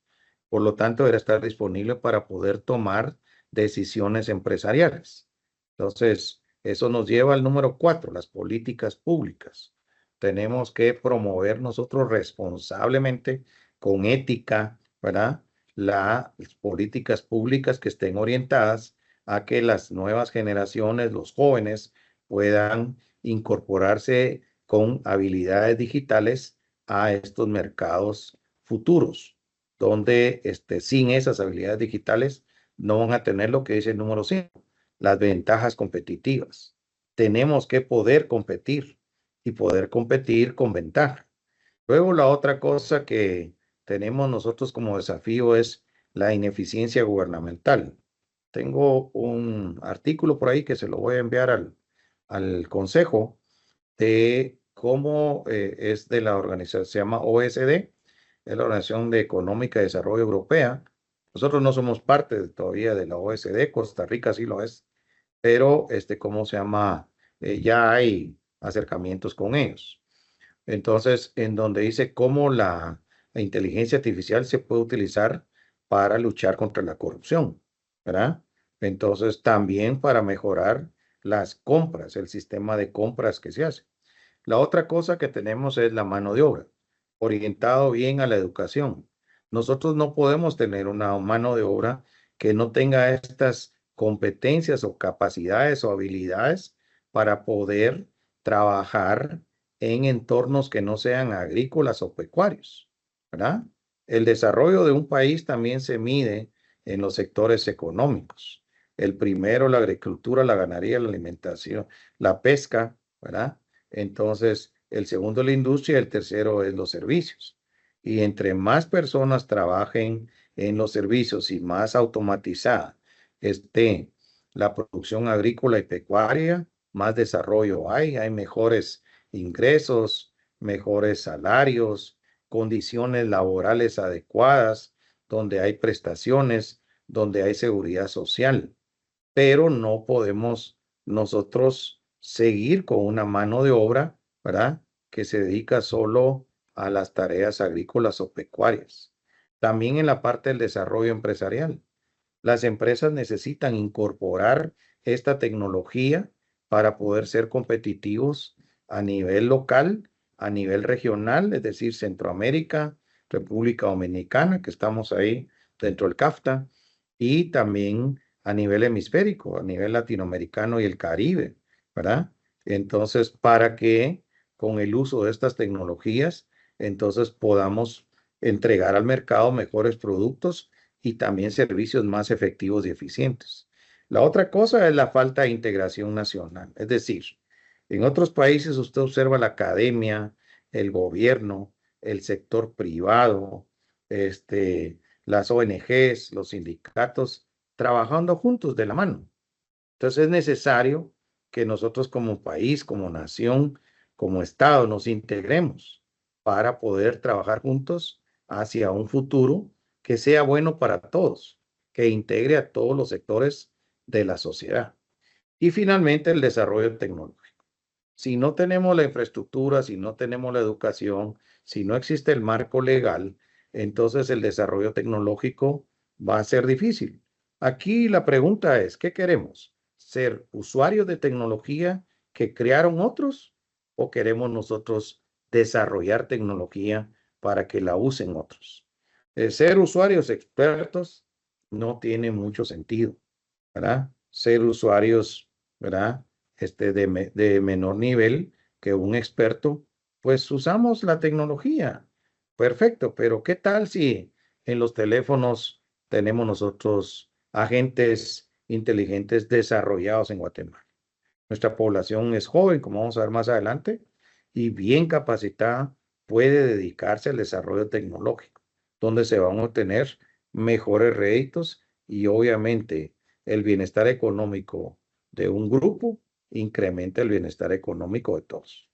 Por lo tanto, debe estar disponible para poder tomar decisiones empresariales. Entonces, eso nos lleva al número 4, las políticas públicas. Tenemos que promover nosotros responsablemente, con ética, ¿verdad? Las políticas públicas que estén orientadas a que las nuevas generaciones, los jóvenes, puedan incorporarse con habilidades digitales a estos mercados futuros, donde sin esas habilidades digitales no van a tener lo que dice el número 5, las ventajas competitivas. Tenemos que poder competir y poder competir con ventaja. Luego, la otra cosa que tenemos nosotros como desafío es la ineficiencia gubernamental. Tengo un artículo por ahí que se lo voy a enviar al consejo de cómo es de la organización, se llama OSD, es la Organización Económica de Desarrollo Europea. Nosotros no somos parte todavía de la OSD, Costa Rica sí lo es, pero ¿cómo se llama? Ya hay acercamientos con ellos. Entonces, en donde dice cómo la inteligencia artificial se puede utilizar para luchar contra la corrupción, ¿verdad? Entonces, también para mejorar las compras, el sistema de compras que se hace. La otra cosa que tenemos es la mano de obra, orientado bien a la educación. Nosotros no podemos tener una mano de obra que no tenga estas competencias o capacidades o habilidades para poder trabajar en entornos que no sean agrícolas o pecuarios, ¿verdad? El desarrollo de un país también se mide en los sectores económicos. El primero, la agricultura, la ganadería, la alimentación, la pesca, ¿verdad? Entonces, el segundo, la industria, el tercero es los servicios. Y entre más personas trabajen en los servicios y más automatizada esté la producción agrícola y pecuaria, más desarrollo hay mejores ingresos, mejores salarios, condiciones laborales adecuadas, donde hay prestaciones, donde hay seguridad social, pero no podemos nosotros seguir con una mano de obra, ¿verdad? Que se dedica solo a las tareas agrícolas o pecuarias. También en la parte del desarrollo empresarial. Las empresas necesitan incorporar esta tecnología para poder ser competitivos a nivel local, a nivel regional, es decir, Centroamérica, República Dominicana, que estamos ahí dentro del CAFTA, y también a nivel hemisférico, a nivel latinoamericano y el Caribe, ¿verdad? Entonces, para que con el uso de estas tecnologías, entonces podamos entregar al mercado mejores productos y también servicios más efectivos y eficientes. La otra cosa es la falta de integración nacional. Es decir, en otros países usted observa la academia, el gobierno, el sector privado, las ONGs, los sindicatos, trabajando juntos de la mano. Entonces es necesario que nosotros como país, como nación, como Estado, nos integremos para poder trabajar juntos hacia un futuro que sea bueno para todos, que integre a todos los sectores de la sociedad. Y finalmente el desarrollo tecnológico. Si no tenemos la infraestructura, si no tenemos la educación, si no existe el marco legal, entonces el desarrollo tecnológico va a ser difícil. Aquí la pregunta es, ¿qué queremos? ¿Ser usuarios de tecnología que crearon otros o queremos nosotros desarrollar tecnología para que la usen otros? Ser usuarios expertos no tiene mucho sentido, ¿verdad? Ser usuarios, ¿verdad? De menor nivel que un experto, pues usamos la tecnología. Perfecto, pero ¿qué tal si en los teléfonos tenemos nosotros agentes inteligentes desarrollados en Guatemala? Nuestra población es joven, como vamos a ver más adelante, y bien capacitada, puede dedicarse al desarrollo tecnológico, donde se van a obtener mejores réditos y obviamente el bienestar económico de un grupo incrementa el bienestar económico de todos.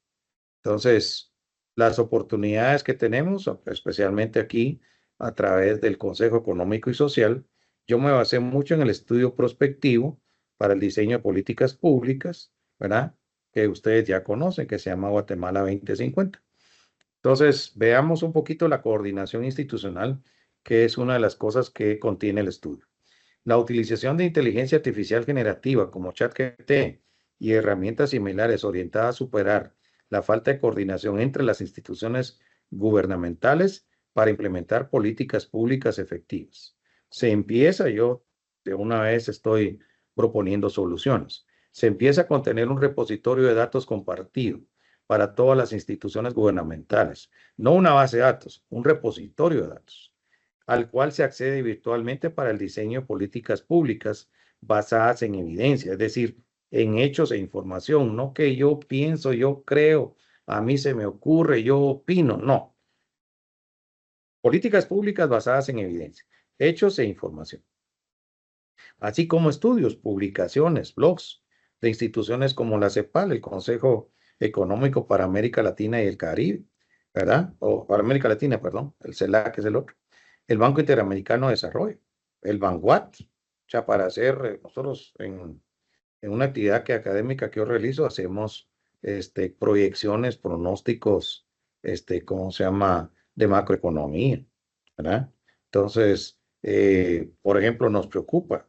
Entonces, las oportunidades que tenemos, especialmente aquí a través del Consejo Económico y Social, yo me basé mucho en el estudio prospectivo para el diseño de políticas públicas, ¿verdad? Que ustedes ya conocen, que se llama Guatemala 2050. Entonces, veamos un poquito la coordinación institucional, que es una de las cosas que contiene el estudio. La utilización de inteligencia artificial generativa como ChatGPT y herramientas similares orientadas a superar la falta de coordinación entre las instituciones gubernamentales para implementar políticas públicas efectivas. Se empieza, yo de una vez estoy proponiendo soluciones. Se empieza con tener un repositorio de datos compartido para todas las instituciones gubernamentales, no una base de datos, un repositorio de datos al cual se accede virtualmente para el diseño de políticas públicas basadas en evidencia, es decir, en hechos e información, no que yo pienso, yo creo, a mí se me ocurre, yo opino, no. Políticas públicas basadas en evidencia, hechos e información, así como estudios, publicaciones, blogs de instituciones como la CEPAL, el Consejo Económico para América Latina y el Caribe, ¿verdad? O para América Latina, perdón, el CELAC es el otro. El Banco Interamericano de Desarrollo, el BANGUAT, o sea, para hacer, nosotros en una actividad académica que yo realizo, hacemos proyecciones, pronósticos, ¿cómo se llama?, de macroeconomía, ¿verdad? Entonces, por ejemplo, nos preocupa,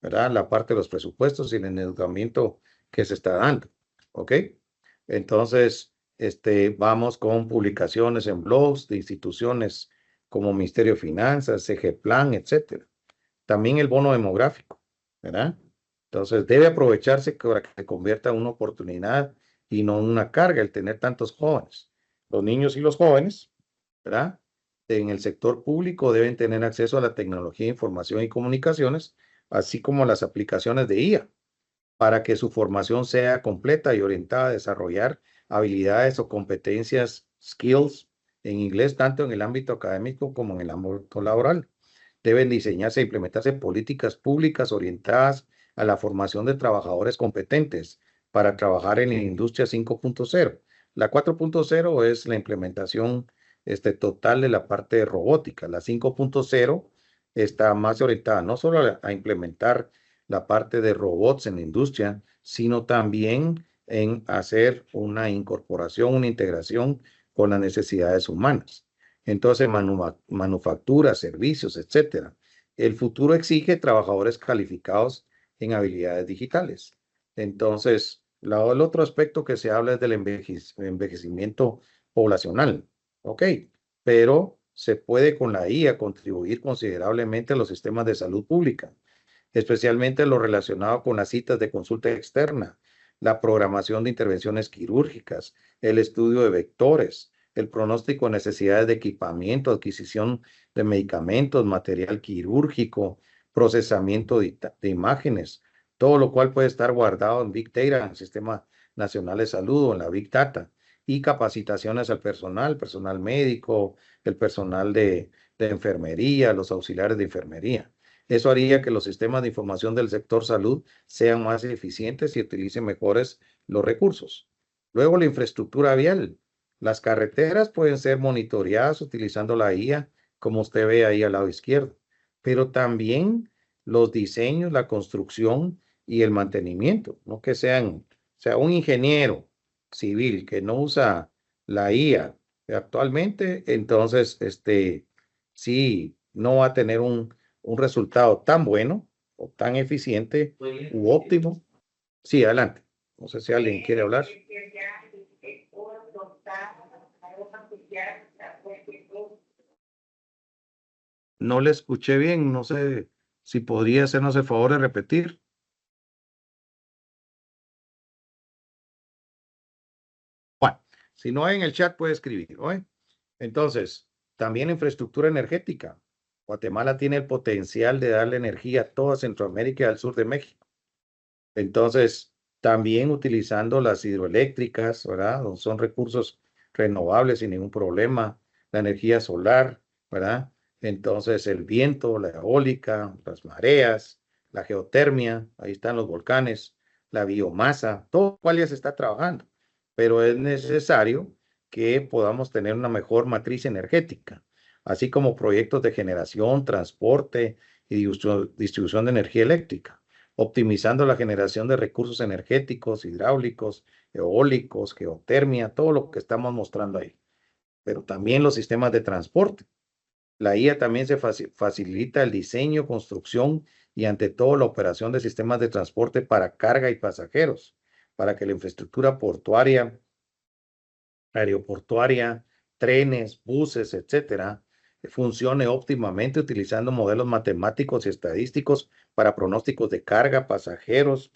¿verdad?, la parte de los presupuestos y el endeudamiento que se está dando, ¿ok? Entonces, vamos con publicaciones en blogs de instituciones como Ministerio de Finanzas, CG Plan, etcétera. También el bono demográfico, ¿verdad? Entonces, debe aprovecharse para que se convierta en una oportunidad y no en una carga el tener tantos jóvenes. Los niños y los jóvenes, ¿verdad? En el sector público deben tener acceso a la tecnología de información y comunicaciones, así como las aplicaciones de IA, para que su formación sea completa y orientada a desarrollar habilidades o competencias, skills, en inglés, tanto en el ámbito académico como en el ámbito laboral. Deben diseñarse e implementarse políticas públicas orientadas a la formación de trabajadores competentes para trabajar en la industria 5.0. La 4.0 es la implementación total de la parte de robótica. La 5.0 está más orientada no solo a implementar la parte de robots en la industria, sino también en hacer una incorporación, una integración con las necesidades humanas. Entonces, manufactura, servicios, etcétera. El futuro exige trabajadores calificados en habilidades digitales. Entonces, el otro aspecto que se habla es del envejecimiento poblacional. Ok, pero se puede con la IA contribuir considerablemente a los sistemas de salud pública, especialmente lo relacionado con las citas de consulta externa, la programación de intervenciones quirúrgicas, el estudio de vectores, el pronóstico de necesidades de equipamiento, adquisición de medicamentos, material quirúrgico, procesamiento de imágenes, todo lo cual puede estar guardado en Big Data, en el Sistema Nacional de Salud o en la Big Data, y capacitaciones al personal médico, el personal de enfermería, los auxiliares de enfermería. Eso haría que los sistemas de información del sector salud sean más eficientes y utilicen mejores los recursos. Luego, la infraestructura vial. Las carreteras pueden ser monitoreadas utilizando la IA, como usted ve ahí al lado izquierdo, pero también los diseños, la construcción y el mantenimiento, no que sean, o sea, un ingeniero civil que no usa la IA actualmente, entonces, sí, no va a tener un resultado tan bueno o tan eficiente u óptimo. Sí, adelante. No sé si alguien quiere hablar. No le escuché bien, no sé si podría hacernos el favor de repetir. Bueno, si no hay en el chat puede escribir, ¿oye? Entonces, también infraestructura energética. Guatemala tiene el potencial de darle energía a toda Centroamérica y al sur de México. Entonces, también utilizando las hidroeléctricas, ¿verdad? Son recursos renovables sin ningún problema. La energía solar, ¿verdad? Entonces, el viento, la eólica, las mareas, la geotermia, ahí están los volcanes, la biomasa, todo cual ya se está trabajando. Pero es necesario que podamos tener una mejor matriz energética, así como proyectos de generación, transporte y distribución de energía eléctrica, optimizando la generación de recursos energéticos, hidráulicos, eólicos, geotermia, todo lo que estamos mostrando ahí. Pero también los sistemas de transporte. La IA también se facilita el diseño, construcción y ante todo la operación de sistemas de transporte para carga y pasajeros, para que la infraestructura portuaria, aeroportuaria, trenes, buses, etcétera, funcione óptimamente utilizando modelos matemáticos y estadísticos para pronósticos de carga, pasajeros,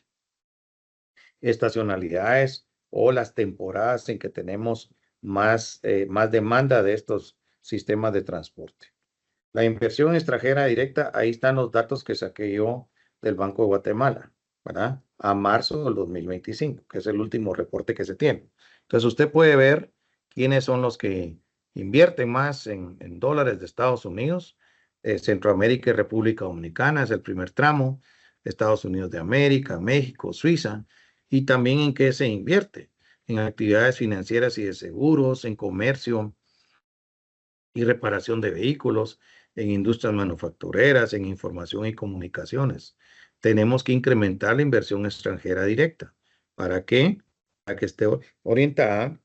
estacionalidades o las temporadas en que tenemos más demanda de estos sistemas de transporte. La inversión extranjera directa, ahí están los datos que saqué yo del Banco de Guatemala, ¿verdad? A marzo del 2025, que es el último reporte que se tiene. Entonces, usted puede ver quiénes son los que invierten más en dólares de Estados Unidos. Centroamérica y República Dominicana es el primer tramo. Estados Unidos de América, México, Suiza. Y también en qué se invierte. En actividades financieras y de seguros, en comercio y reparación de vehículos, en industrias manufactureras, en información y comunicaciones. Tenemos que incrementar la inversión extranjera directa. ¿Para qué? Para que esté orientada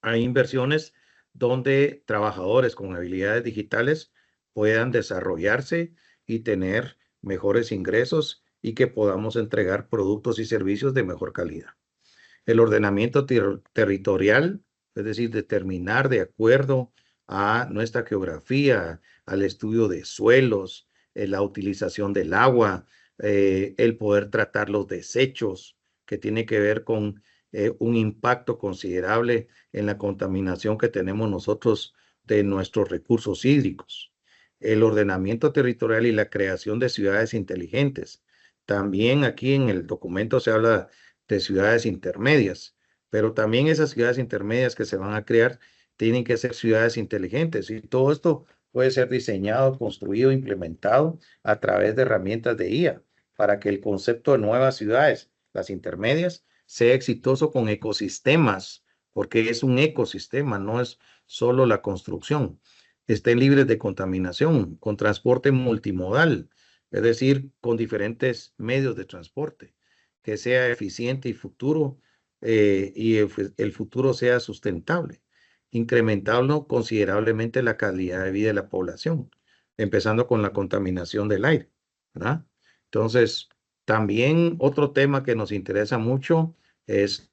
a inversiones donde trabajadores con habilidades digitales puedan desarrollarse y tener mejores ingresos y que podamos entregar productos y servicios de mejor calidad. El ordenamiento territorial, es decir, determinar de acuerdo a nuestra geografía, al estudio de suelos, la utilización del agua, el poder tratar los desechos, que tiene que ver con un impacto considerable en la contaminación que tenemos nosotros de nuestros recursos hídricos. El ordenamiento territorial y la creación de ciudades inteligentes. También aquí en el documento se habla de ciudades intermedias, pero también esas ciudades intermedias que se van a crear tienen que ser ciudades inteligentes y todo esto puede ser diseñado, construido, implementado a través de herramientas de IA para que el concepto de nuevas ciudades, las intermedias, sea exitoso con ecosistemas, porque es un ecosistema, no es solo la construcción. Estén libres de contaminación, con transporte multimodal, es decir, con diferentes medios de transporte, que sea eficiente y futuro, y el futuro sea sustentable, incrementando considerablemente la calidad de vida de la población, empezando con la contaminación del aire, ¿verdad? Entonces, también otro tema que nos interesa mucho es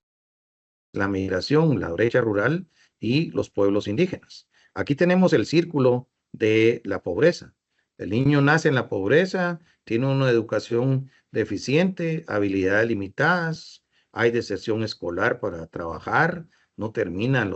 la migración, la brecha rural y los pueblos indígenas. Aquí tenemos el círculo de la pobreza. El niño nace en la pobreza, tiene una educación deficiente, habilidades limitadas, hay deserción escolar para trabajar, no terminan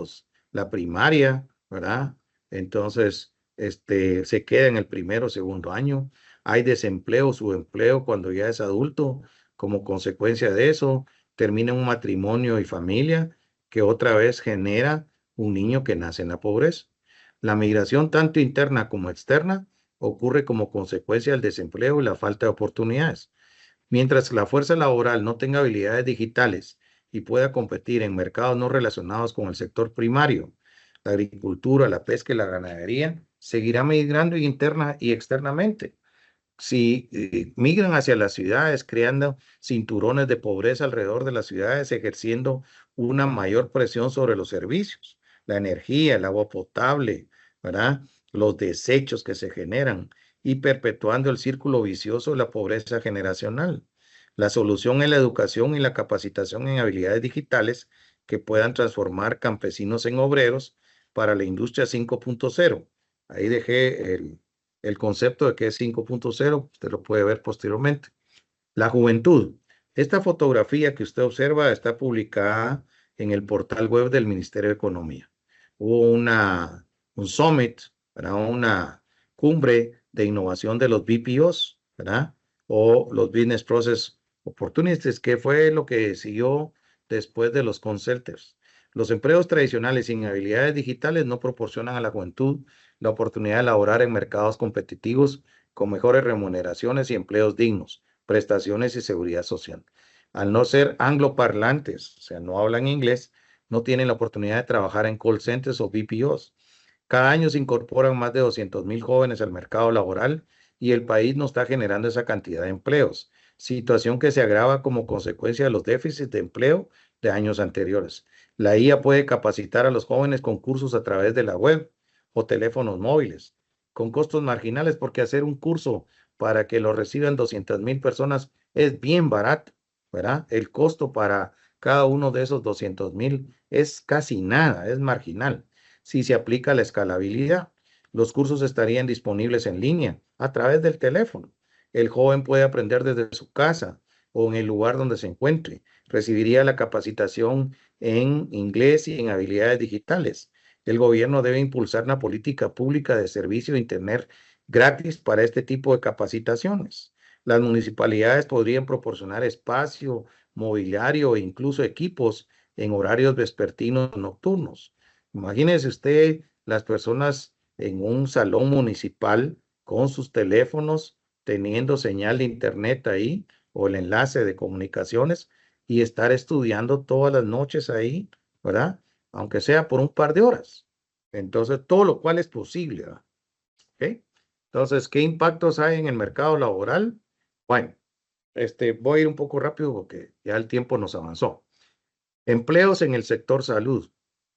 la primaria, ¿verdad? Entonces, se queda en el primero o segundo año. Hay desempleo, subempleo cuando ya es adulto. Como consecuencia de eso, termina un matrimonio y familia que otra vez genera un niño que nace en la pobreza. La migración, tanto interna como externa, ocurre como consecuencia del desempleo y la falta de oportunidades. Mientras la fuerza laboral no tenga habilidades digitales y pueda competir en mercados no relacionados con el sector primario, la agricultura, la pesca y la ganadería, seguirá migrando interna y externamente. Si migran hacia las ciudades, creando cinturones de pobreza alrededor de las ciudades, ejerciendo una mayor presión sobre los servicios, la energía, el agua potable, ¿verdad? Los desechos que se generan y perpetuando el círculo vicioso de la pobreza generacional. La solución es la educación y la capacitación en habilidades digitales que puedan transformar campesinos en obreros para la industria 5.0. Ahí dejé el concepto de que es 5.0, usted lo puede ver posteriormente. La juventud. Esta fotografía que usted observa está publicada en el portal web del Ministerio de Economía. Hubo un summit, ¿verdad? Una cumbre de innovación de los BPOs, ¿verdad? O los Business Process Opportunities, que fue lo que siguió después de los consultors. Los empleos tradicionales sin habilidades digitales no proporcionan a la juventud la oportunidad de laborar en mercados competitivos con mejores remuneraciones y empleos dignos, prestaciones y seguridad social. Al no ser angloparlantes, o sea, no hablan inglés, no tienen la oportunidad de trabajar en call centers o BPOs. Cada año se incorporan más de 200,000 jóvenes al mercado laboral y el país no está generando esa cantidad de empleos, situación que se agrava como consecuencia de los déficits de empleo de años anteriores. La IA puede capacitar a los jóvenes con cursos a través de la web o teléfonos móviles, con costos marginales, porque hacer un curso para que lo reciban 200,000 personas es bien barato, ¿verdad? El costo para cada uno de esos 200,000 es casi nada, es marginal. Si se aplica la escalabilidad, los cursos estarían disponibles en línea a través del teléfono. El joven puede aprender desde su casa o en el lugar donde se encuentre. Recibiría la capacitación en inglés y en habilidades digitales. El gobierno debe impulsar una política pública de servicio de Internet gratis para este tipo de capacitaciones. Las municipalidades podrían proporcionar espacio, mobiliario e incluso equipos en horarios vespertinos nocturnos. Imagínese usted las personas en un salón municipal con sus teléfonos, teniendo señal de internet ahí o el enlace de comunicaciones y estar estudiando todas las noches ahí, ¿verdad? Aunque sea por un par de horas. Entonces, todo lo cual es posible, ¿verdad? ¿Ok? Entonces, ¿qué impactos hay en el mercado laboral? Bueno, voy a ir un poco rápido porque ya el tiempo nos avanzó. Empleos en el sector salud,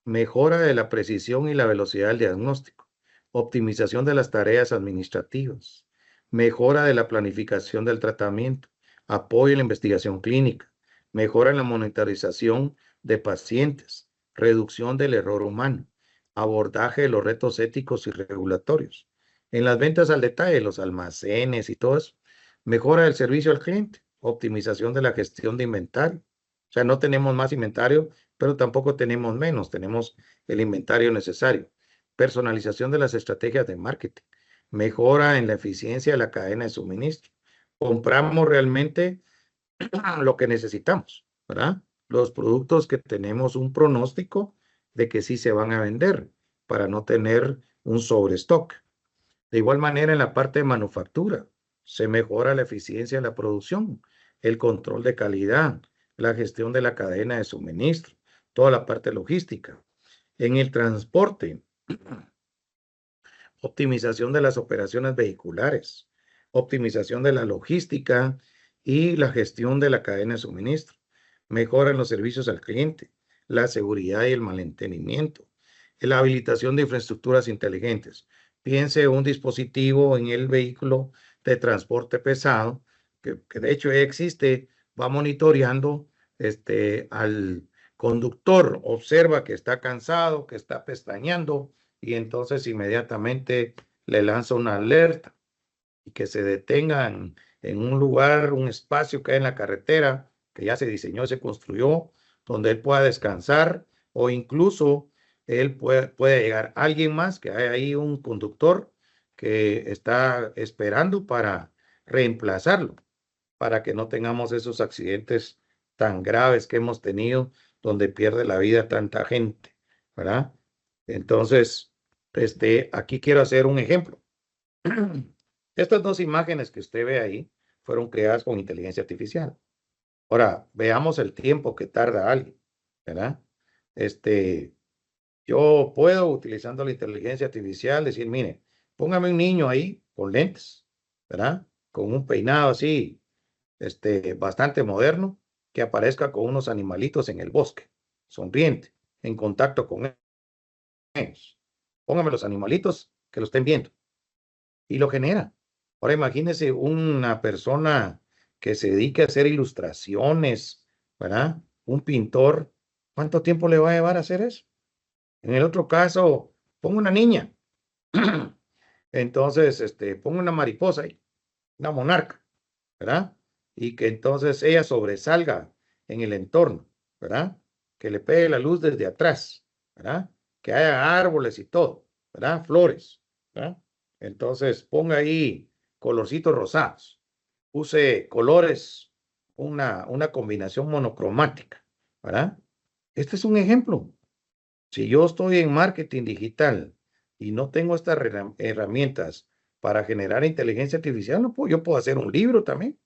mejora de la precisión y la velocidad del diagnóstico, optimización de las tareas administrativas, mejora de la planificación del tratamiento, apoyo en la investigación clínica, mejora en la monitorización de pacientes, reducción del error humano, abordaje de los retos éticos y regulatorios. En las ventas al detalle, los almacenes y todo eso, mejora del servicio al cliente, optimización de la gestión de inventario. O sea, no tenemos más inventario, pero tampoco tenemos menos, tenemos el inventario necesario. Personalización de las estrategias de marketing, mejora en la eficiencia de la cadena de suministro. Compramos realmente lo que necesitamos, ¿verdad? Los productos que tenemos un pronóstico de que sí se van a vender para no tener un sobrestock. De igual manera, en la parte de manufactura, se mejora la eficiencia de la producción, el control de calidad, la gestión de la cadena de suministro, toda la parte logística. En el transporte, optimización de las operaciones vehiculares, optimización de la logística y la gestión de la cadena de suministro. Mejora en los servicios al cliente, la seguridad y el mantenimiento, la habilitación de infraestructuras inteligentes. Piense un dispositivo en el vehículo de transporte pesado, que de hecho ya existe, va monitoreando al conductor, observa que está cansado, que está pestañeando, y entonces inmediatamente le lanza una alerta y que se detengan en un lugar, un espacio que hay en la carretera, que ya se diseñó, se construyó, donde él pueda descansar, o incluso él puede llegar alguien más, que hay ahí un conductor que está esperando para reemplazarlo, para que no tengamos esos accidentes tan graves que hemos tenido, donde pierde la vida tanta gente, ¿verdad? Entonces, aquí quiero hacer un ejemplo. Estas dos imágenes que usted ve ahí fueron creadas con inteligencia artificial. Ahora, veamos el tiempo que tarda alguien, ¿verdad? Yo puedo, utilizando la inteligencia artificial, decir, mire, póngame un niño ahí con lentes, ¿verdad? Con un peinado así, bastante moderno, que aparezca con unos animalitos en el bosque, sonriente, en contacto con ellos. Póngame los animalitos que lo estén viendo y lo genera. Ahora imagínese una persona que se dedique a hacer ilustraciones, ¿verdad? Un pintor, ¿cuánto tiempo le va a llevar a hacer eso? En el otro caso, pongo una niña. Entonces, pongo una mariposa ahí, una monarca, ¿verdad? Y que entonces ella sobresalga en el entorno, ¿verdad? Que le pegue la luz desde atrás, ¿verdad? Que haya árboles y todo, ¿verdad? Flores, ¿verdad? Entonces ponga ahí colorcitos rosados, use colores, una combinación monocromática, ¿verdad? Este es un ejemplo. Si yo estoy en marketing digital y no tengo estas herramientas para generar inteligencia artificial, no puedo, yo puedo hacer un libro también,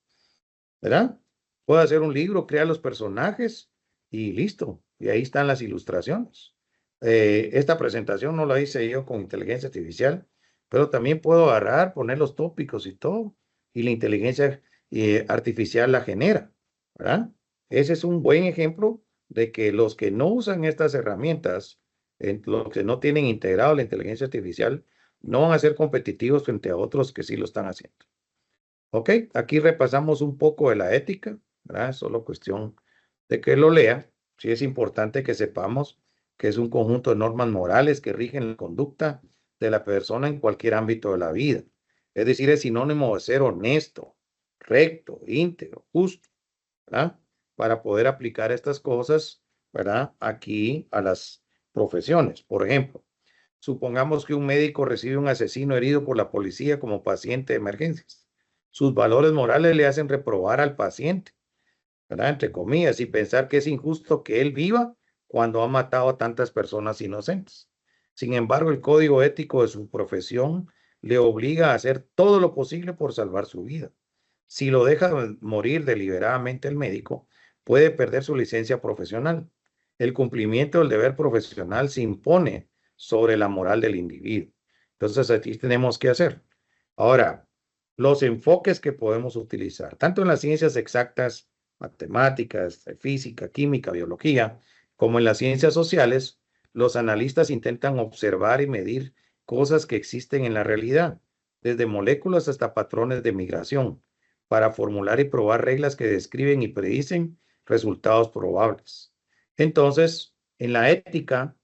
¿verdad? Puedo hacer un libro, crear los personajes y listo. Y ahí están las ilustraciones. Esta presentación no la hice yo con inteligencia artificial, pero también puedo agarrar, poner los tópicos y todo, y la inteligencia artificial la genera, ¿verdad? Ese es un buen ejemplo de que los que no usan estas herramientas, los que no tienen integrado la inteligencia artificial, no van a ser competitivos frente a otros que sí lo están haciendo. Ok, aquí repasamos un poco de la ética, ¿verdad? Solo cuestión de que lo lea. Sí es importante que sepamos que es un conjunto de normas morales que rigen la conducta de la persona en cualquier ámbito de la vida. Es decir, es sinónimo de ser honesto, recto, íntegro, justo, ¿verdad? Para poder aplicar estas cosas, ¿verdad? Aquí a las profesiones. Por ejemplo, supongamos que un médico recibe un asesino herido por la policía como paciente de emergencias. Sus valores morales le hacen reprobar al paciente, ¿verdad? Entre comillas, y pensar que es injusto que él viva cuando ha matado a tantas personas inocentes. Sin embargo, el código ético de su profesión le obliga a hacer todo lo posible por salvar su vida. Si lo deja morir deliberadamente el médico, puede perder su licencia profesional. El cumplimiento del deber profesional se impone sobre la moral del individuo. Entonces, aquí tenemos que hacer. Ahora, los enfoques que podemos utilizar, tanto en las ciencias exactas, matemáticas, física, química, biología, como en las ciencias sociales, los analistas intentan observar y medir cosas que existen en la realidad, desde moléculas hasta patrones de migración, para formular y probar reglas que describen y predicen resultados probables. Entonces, en la ética,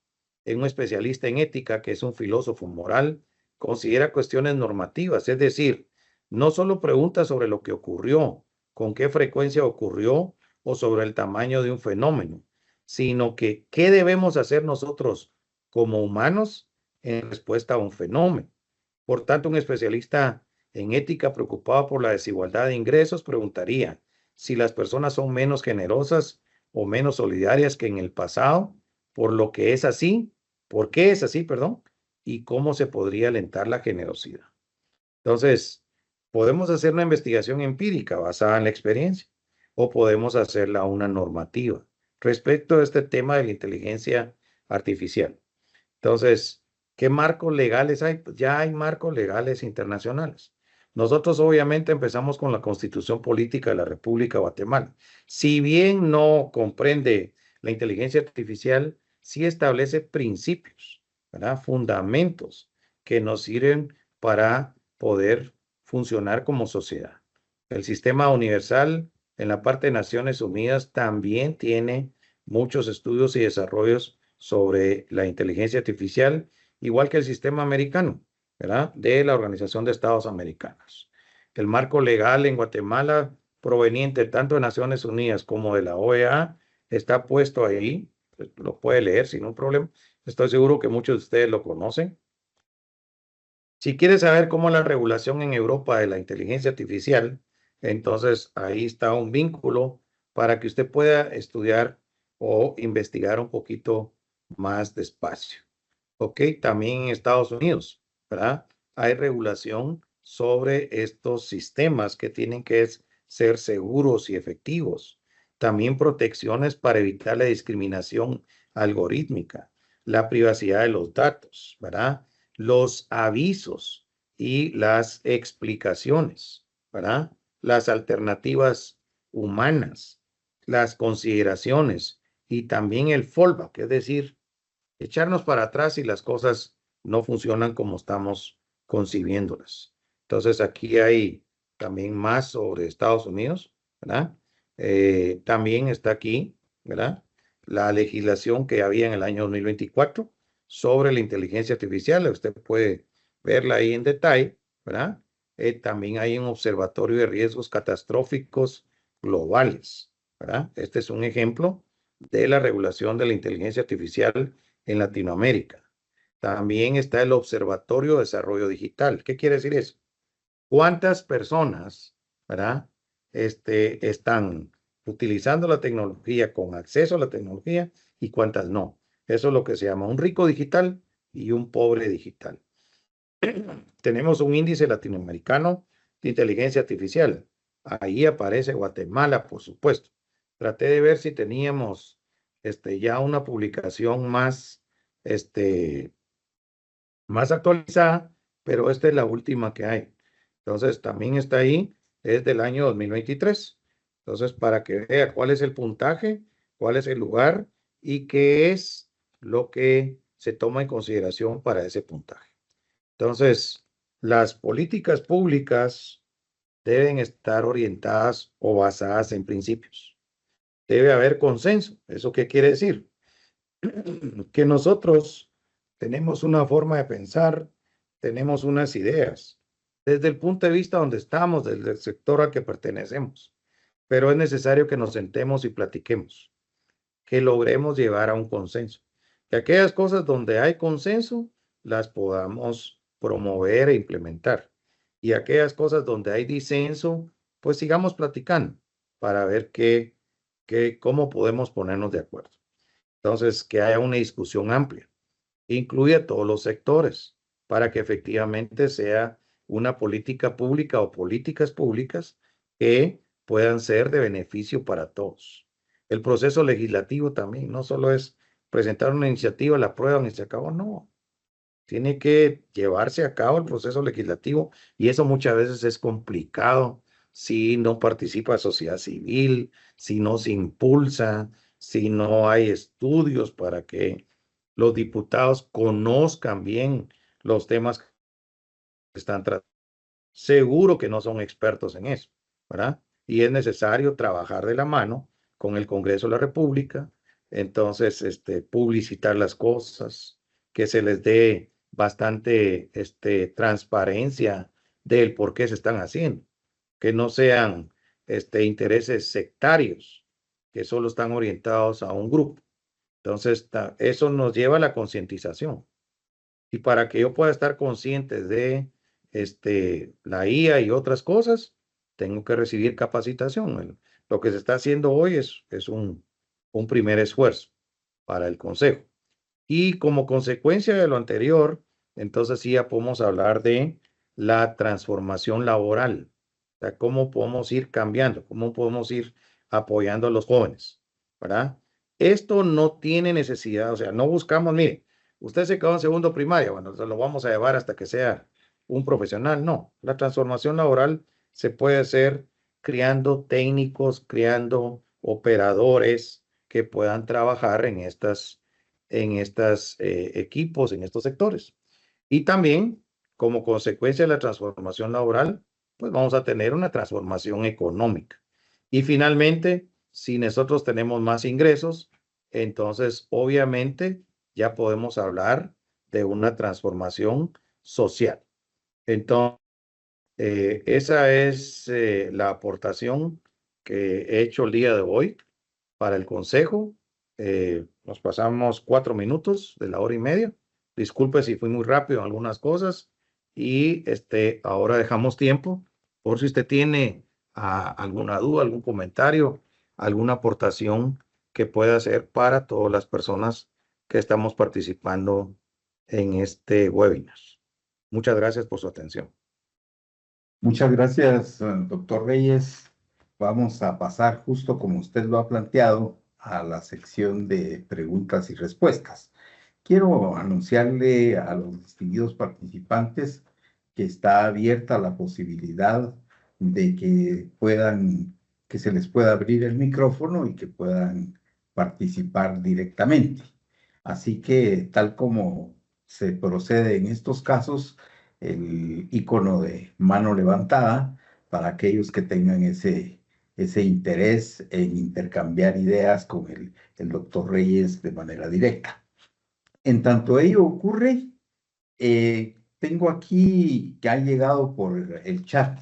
un especialista en ética, que es un filósofo moral, considera cuestiones normativas, es decir, no solo pregunta sobre lo que ocurrió, con qué frecuencia ocurrió o sobre el tamaño de un fenómeno, sino que qué debemos hacer nosotros como humanos en respuesta a un fenómeno. Por tanto, un especialista en ética preocupado por la desigualdad de ingresos preguntaría si las personas son menos generosas o menos solidarias que en el pasado, por lo que es así, por qué es así, perdón, y cómo se podría alentar la generosidad. Entonces, podemos hacer una investigación empírica basada en la experiencia o podemos hacerla una normativa respecto a este tema de la inteligencia artificial. Entonces, ¿qué marcos legales hay? Pues ya hay marcos legales internacionales. Nosotros obviamente empezamos con la Constitución Política de la República de Guatemala. Si bien no comprende la inteligencia artificial, sí establece principios, ¿verdad? Fundamentos que nos sirven para poder funcionar como sociedad. El sistema universal en la parte de Naciones Unidas también tiene muchos estudios y desarrollos sobre la inteligencia artificial igual que el sistema americano, ¿verdad? De la Organización de Estados Americanos. El marco legal en Guatemala, proveniente tanto de Naciones Unidas como de la OEA, está puesto ahí. Lo puede leer sin un problema. Estoy seguro que muchos de ustedes lo conocen. Si quiere saber cómo es la regulación en Europa de la inteligencia artificial, entonces ahí está un vínculo para que usted pueda estudiar o investigar un poquito más despacio. Ok, también en Estados Unidos, ¿verdad? Hay regulación sobre estos sistemas que tienen que ser seguros y efectivos. También protecciones para evitar la discriminación algorítmica, la privacidad de los datos, ¿verdad? Los avisos y las explicaciones, ¿verdad? Las alternativas humanas, las consideraciones y también el fallback, es decir, echarnos para atrás si las cosas no funcionan como estamos concibiéndolas. Entonces aquí hay también más sobre Estados Unidos, ¿verdad? También está aquí, ¿verdad? La legislación que había en el año 2024 sobre la inteligencia artificial. Usted puede verla ahí en detalle, ¿verdad? También hay un observatorio de riesgos catastróficos globales, ¿verdad? Este es un ejemplo de la regulación de la inteligencia artificial en Latinoamérica. También está el Observatorio de Desarrollo Digital. ¿Qué quiere decir eso? ¿Cuántas personas, verdad, están utilizando la tecnología, con acceso a la tecnología, y cuántas no? Eso es lo que se llama un rico digital y un pobre digital. Tenemos un índice latinoamericano de inteligencia artificial. Ahí aparece Guatemala, por supuesto. Traté de ver si teníamos ya una publicación este, más actualizada, pero esta es la última que hay. Entonces, también está ahí, es del año 2023. Entonces, para que vea cuál es el puntaje, cuál es el lugar y qué es lo que se toma en consideración para ese puntaje. Entonces, las políticas públicas deben estar orientadas o basadas en principios. Debe haber consenso. ¿Eso qué quiere decir? Que nosotros tenemos una forma de pensar, tenemos unas ideas, desde el punto de vista donde estamos, desde el sector al que pertenecemos. Pero es necesario que nos sentemos y platiquemos, que logremos llevar a un consenso. Que aquellas cosas donde hay consenso las podamos promover e implementar. Y aquellas cosas donde hay disenso, pues sigamos platicando para ver cómo podemos ponernos de acuerdo. Entonces, que haya una discusión amplia, incluye a todos los sectores, para que efectivamente sea una política pública o políticas públicas que puedan ser de beneficio para todos. El proceso legislativo también no solo es presentar una iniciativa, la aprueban y se acabó, no. Tiene que llevarse a cabo el proceso legislativo y eso muchas veces es complicado si no participa sociedad civil, si no se impulsa, si no hay estudios para que los diputados conozcan bien los temas que están tratando. Seguro que no son expertos en eso, ¿verdad? Y es necesario trabajar de la mano con el Congreso de la República, entonces, publicitar las cosas, que se les dé bastante, transparencia del por qué se están haciendo, que no sean, intereses sectarios, que solo están orientados a un grupo. Entonces, eso nos lleva a la concientización. Y para que yo pueda estar consciente de la IA y otras cosas, tengo que recibir capacitación. Lo que se está haciendo hoy es un primer esfuerzo para el consejo. Y como consecuencia de lo anterior, entonces sí ya podemos hablar de la transformación laboral. O sea, cómo podemos ir cambiando, cómo podemos ir apoyando a los jóvenes, ¿verdad? Esto no tiene necesidad, o sea, no buscamos, mire, usted se quedó en segundo primaria, bueno, se lo vamos a llevar hasta que sea un profesional. No, la transformación laboral se puede hacer creando técnicos, creando operadores que puedan trabajar en estos equipos, en estos sectores. Y también, como consecuencia de la transformación laboral, pues vamos a tener una transformación económica. Y finalmente, si nosotros tenemos más ingresos, entonces obviamente ya podemos hablar de una transformación social. Entonces, esa es la aportación que he hecho el día de hoy para el consejo. Nos pasamos 4 minutos de la hora y media. Disculpe si fui muy rápido en algunas cosas. Y ahora dejamos tiempo por si usted tiene alguna duda, algún comentario, alguna aportación que pueda hacer para todas las personas que estamos participando en este webinar. Muchas gracias por su atención. Muchas gracias, doctor Reyes. Vamos a pasar, justo como usted lo ha planteado, a la sección de preguntas y respuestas. Quiero anunciarle a los distinguidos participantes que está abierta la posibilidad de que se les pueda abrir el micrófono y que puedan participar directamente. Así que, tal como se procede en estos casos, el icono de mano levantada para aquellos que tengan ese interés en intercambiar ideas con el doctor Reyes de manera directa. En tanto ello ocurre, tengo aquí que ha llegado por el chat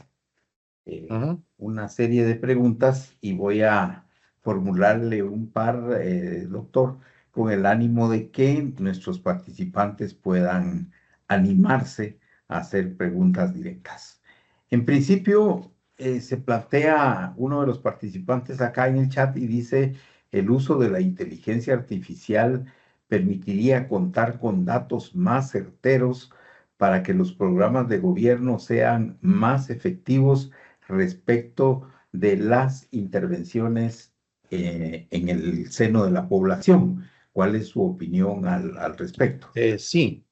una serie de preguntas y voy a formularle un par, doctor, con el ánimo de que nuestros participantes puedan animarse a hacer preguntas directas. En principio, se plantea uno de los participantes acá en el chat y dice: el uso de la inteligencia artificial permitiría contar con datos más certeros para que los programas de gobierno sean más efectivos respecto de las intervenciones en el seno de la población. ¿Cuál es su opinión al respecto? Sí,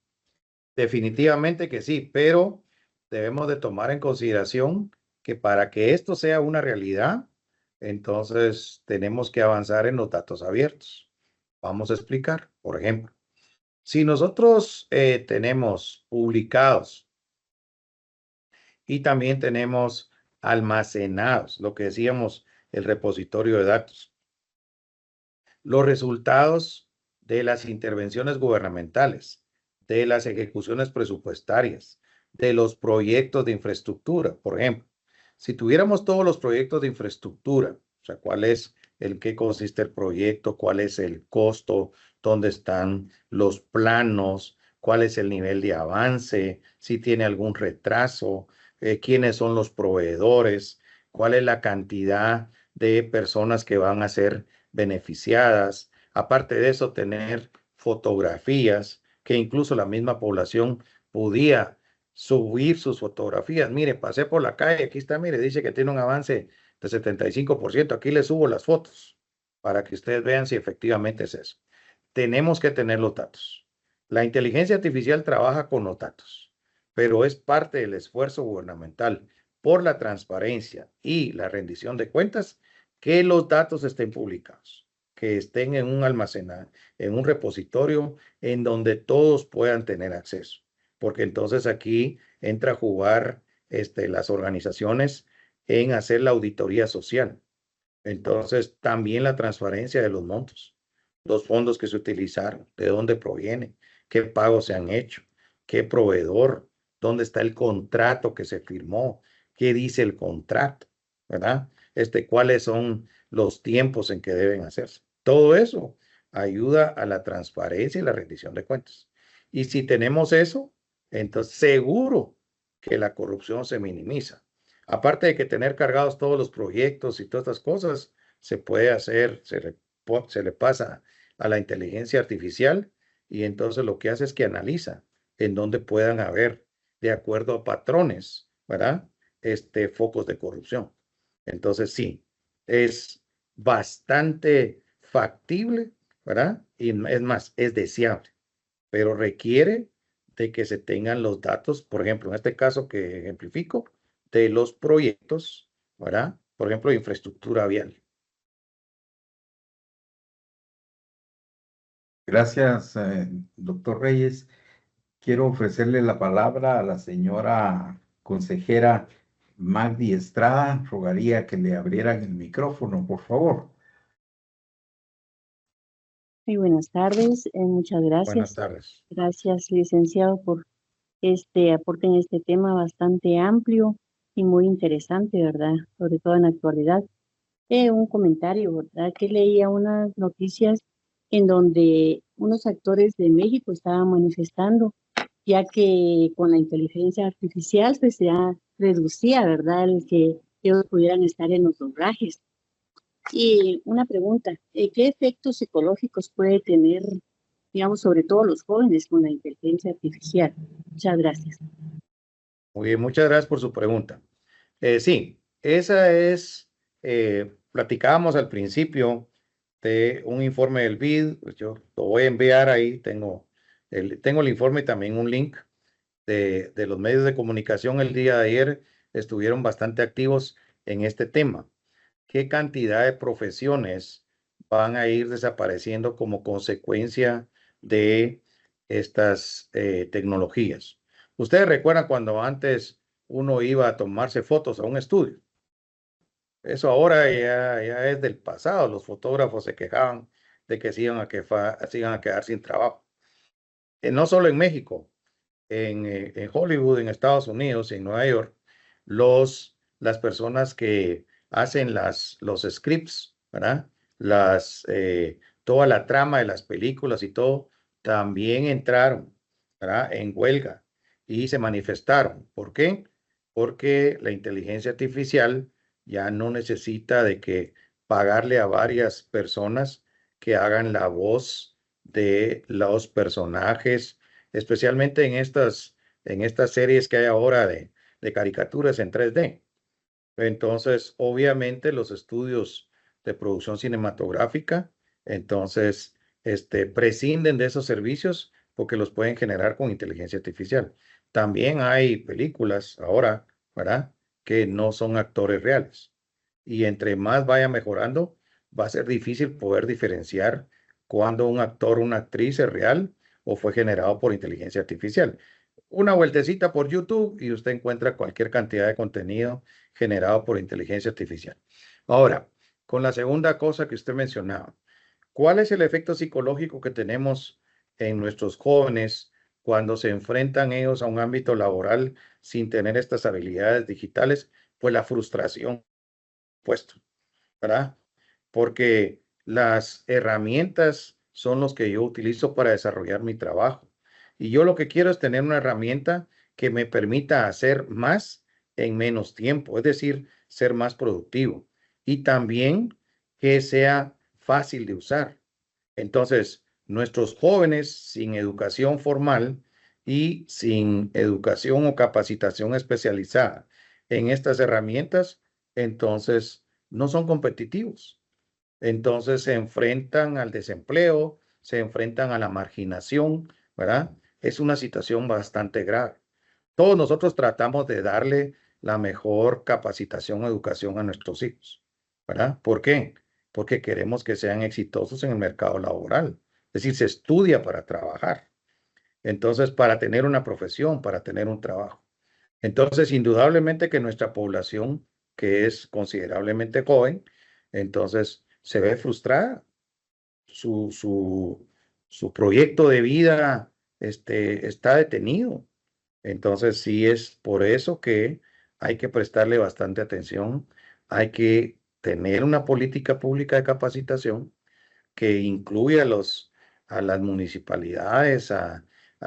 definitivamente que sí, pero debemos de tomar en consideración que para que esto sea una realidad, entonces tenemos que avanzar en los datos abiertos. Vamos a explicar, por ejemplo, si nosotros tenemos publicados y también tenemos almacenados, lo que decíamos, el repositorio de datos, los resultados de las intervenciones gubernamentales, de las ejecuciones presupuestarias, de los proyectos de infraestructura. Por ejemplo, si tuviéramos todos los proyectos de infraestructura, o sea, cuál es qué consiste el proyecto, cuál es el costo, dónde están los planos, cuál es el nivel de avance, si tiene algún retraso, quiénes son los proveedores, cuál es la cantidad de personas que van a ser beneficiadas. Aparte de eso, tener fotografías que incluso la misma población podía subir sus fotografías. Mire, pasé por la calle, aquí está, mire, dice que tiene un avance de 75%. Aquí le subo las fotos para que ustedes vean si efectivamente es eso. Tenemos que tener los datos. La inteligencia artificial trabaja con los datos, pero es parte del esfuerzo gubernamental por la transparencia y la rendición de cuentas que los datos estén publicados, que estén en un almacenamiento, en un repositorio en donde todos puedan tener acceso, porque entonces aquí entra a jugar las organizaciones en hacer la auditoría social. Entonces, también la transparencia de los montos, los fondos que se utilizaron, de dónde provienen, qué pagos se han hecho, qué proveedor, dónde está el contrato que se firmó, qué dice el contrato, ¿verdad? Cuáles son los tiempos en que deben hacerse. Todo eso ayuda a la transparencia y la rendición de cuentas. Y si tenemos eso, entonces seguro que la corrupción se minimiza. Aparte de que tener cargados todos los proyectos y todas estas cosas, se puede hacer, se le pasa a la inteligencia artificial y entonces lo que hace es que analiza en dónde puedan haber, de acuerdo a patrones, ¿verdad? Focos de corrupción. Entonces sí, es bastante factible, ¿verdad? Y es más, es deseable, pero requiere de que se tengan los datos, por ejemplo, en este caso que ejemplifico, de los proyectos, ¿verdad? Por ejemplo, de infraestructura vial. Gracias, doctor Reyes. Quiero ofrecerle la palabra a la señora consejera Magdi Estrada. Rogaría que le abrieran el micrófono, por favor. Muy buenas tardes, muchas Buenas gracias. tardes. Gracias, licenciado, por este aporte en este tema bastante amplio y muy interesante, ¿verdad? Sobre todo en la actualidad. Un comentario, ¿verdad? Que leía unas noticias en donde unos actores de México estaban manifestando, ya que con la inteligencia artificial pues ya reducía, ¿verdad? El que ellos pudieran estar en los doblajes. Y una pregunta, ¿qué efectos psicológicos puede tener, digamos, sobre todo los jóvenes con la inteligencia artificial? Muchas gracias. Muy bien, muchas gracias por su pregunta. Sí, esa es, platicábamos al principio de un informe del BID, pues yo lo voy a enviar ahí, tengo el informe y también un link de los medios de comunicación el día de ayer, estuvieron bastante activos en este tema. ¿Qué cantidad de profesiones van a ir desapareciendo como consecuencia de estas tecnologías? Ustedes recuerdan cuando antes uno iba a tomarse fotos a un estudio. Eso ahora ya es del pasado. Los fotógrafos se quejaban de que se iban a quedar sin trabajo. No solo en México, en Hollywood, en Estados Unidos, en Nueva York, las personas que hacen los scripts, ¿verdad? Toda la trama de las películas y todo, también entraron, ¿verdad? En huelga y se manifestaron. ¿Por qué? Porque la inteligencia artificial ya no necesita de que pagarle a varias personas que hagan la voz de los personajes, especialmente en estas series que hay ahora de caricaturas en 3D. Entonces, obviamente, los estudios de producción cinematográfica, entonces, prescinden de esos servicios porque los pueden generar con inteligencia artificial. También hay películas ahora, ¿verdad?, que no son actores reales. Y entre más vaya mejorando, va a ser difícil poder diferenciar cuando un actor o una actriz es real o fue generado por inteligencia artificial. Una vueltecita por YouTube y usted encuentra cualquier cantidad de contenido generado por inteligencia artificial. Ahora, con la segunda cosa que usted mencionaba, ¿cuál es el efecto psicológico que tenemos en nuestros jóvenes cuando se enfrentan ellos a un ámbito laboral sin tener estas habilidades digitales? Pues la frustración, puesto, ¿verdad? Porque las herramientas son los que yo utilizo para desarrollar mi trabajo. Y yo lo que quiero es tener una herramienta que me permita hacer más en menos tiempo, es decir, ser más productivo. Y también que sea fácil de usar. Entonces, nuestros jóvenes sin educación formal y sin educación o capacitación especializada en estas herramientas, entonces no son competitivos. Entonces se enfrentan al desempleo, se enfrentan a la marginación, ¿verdad? Es una situación bastante grave. Todos nosotros tratamos de darle la mejor capacitación o educación a nuestros hijos, ¿verdad? ¿Por qué? Porque queremos que sean exitosos en el mercado laboral. Es decir, se estudia para trabajar. Entonces, para tener una profesión, para tener un trabajo. Entonces, indudablemente que nuestra población, que es considerablemente joven, entonces se ve frustrada. Su proyecto de vida está detenido. Entonces, sí es por eso que hay que prestarle bastante atención. Hay que tener una política pública de capacitación que incluya a las municipalidades, a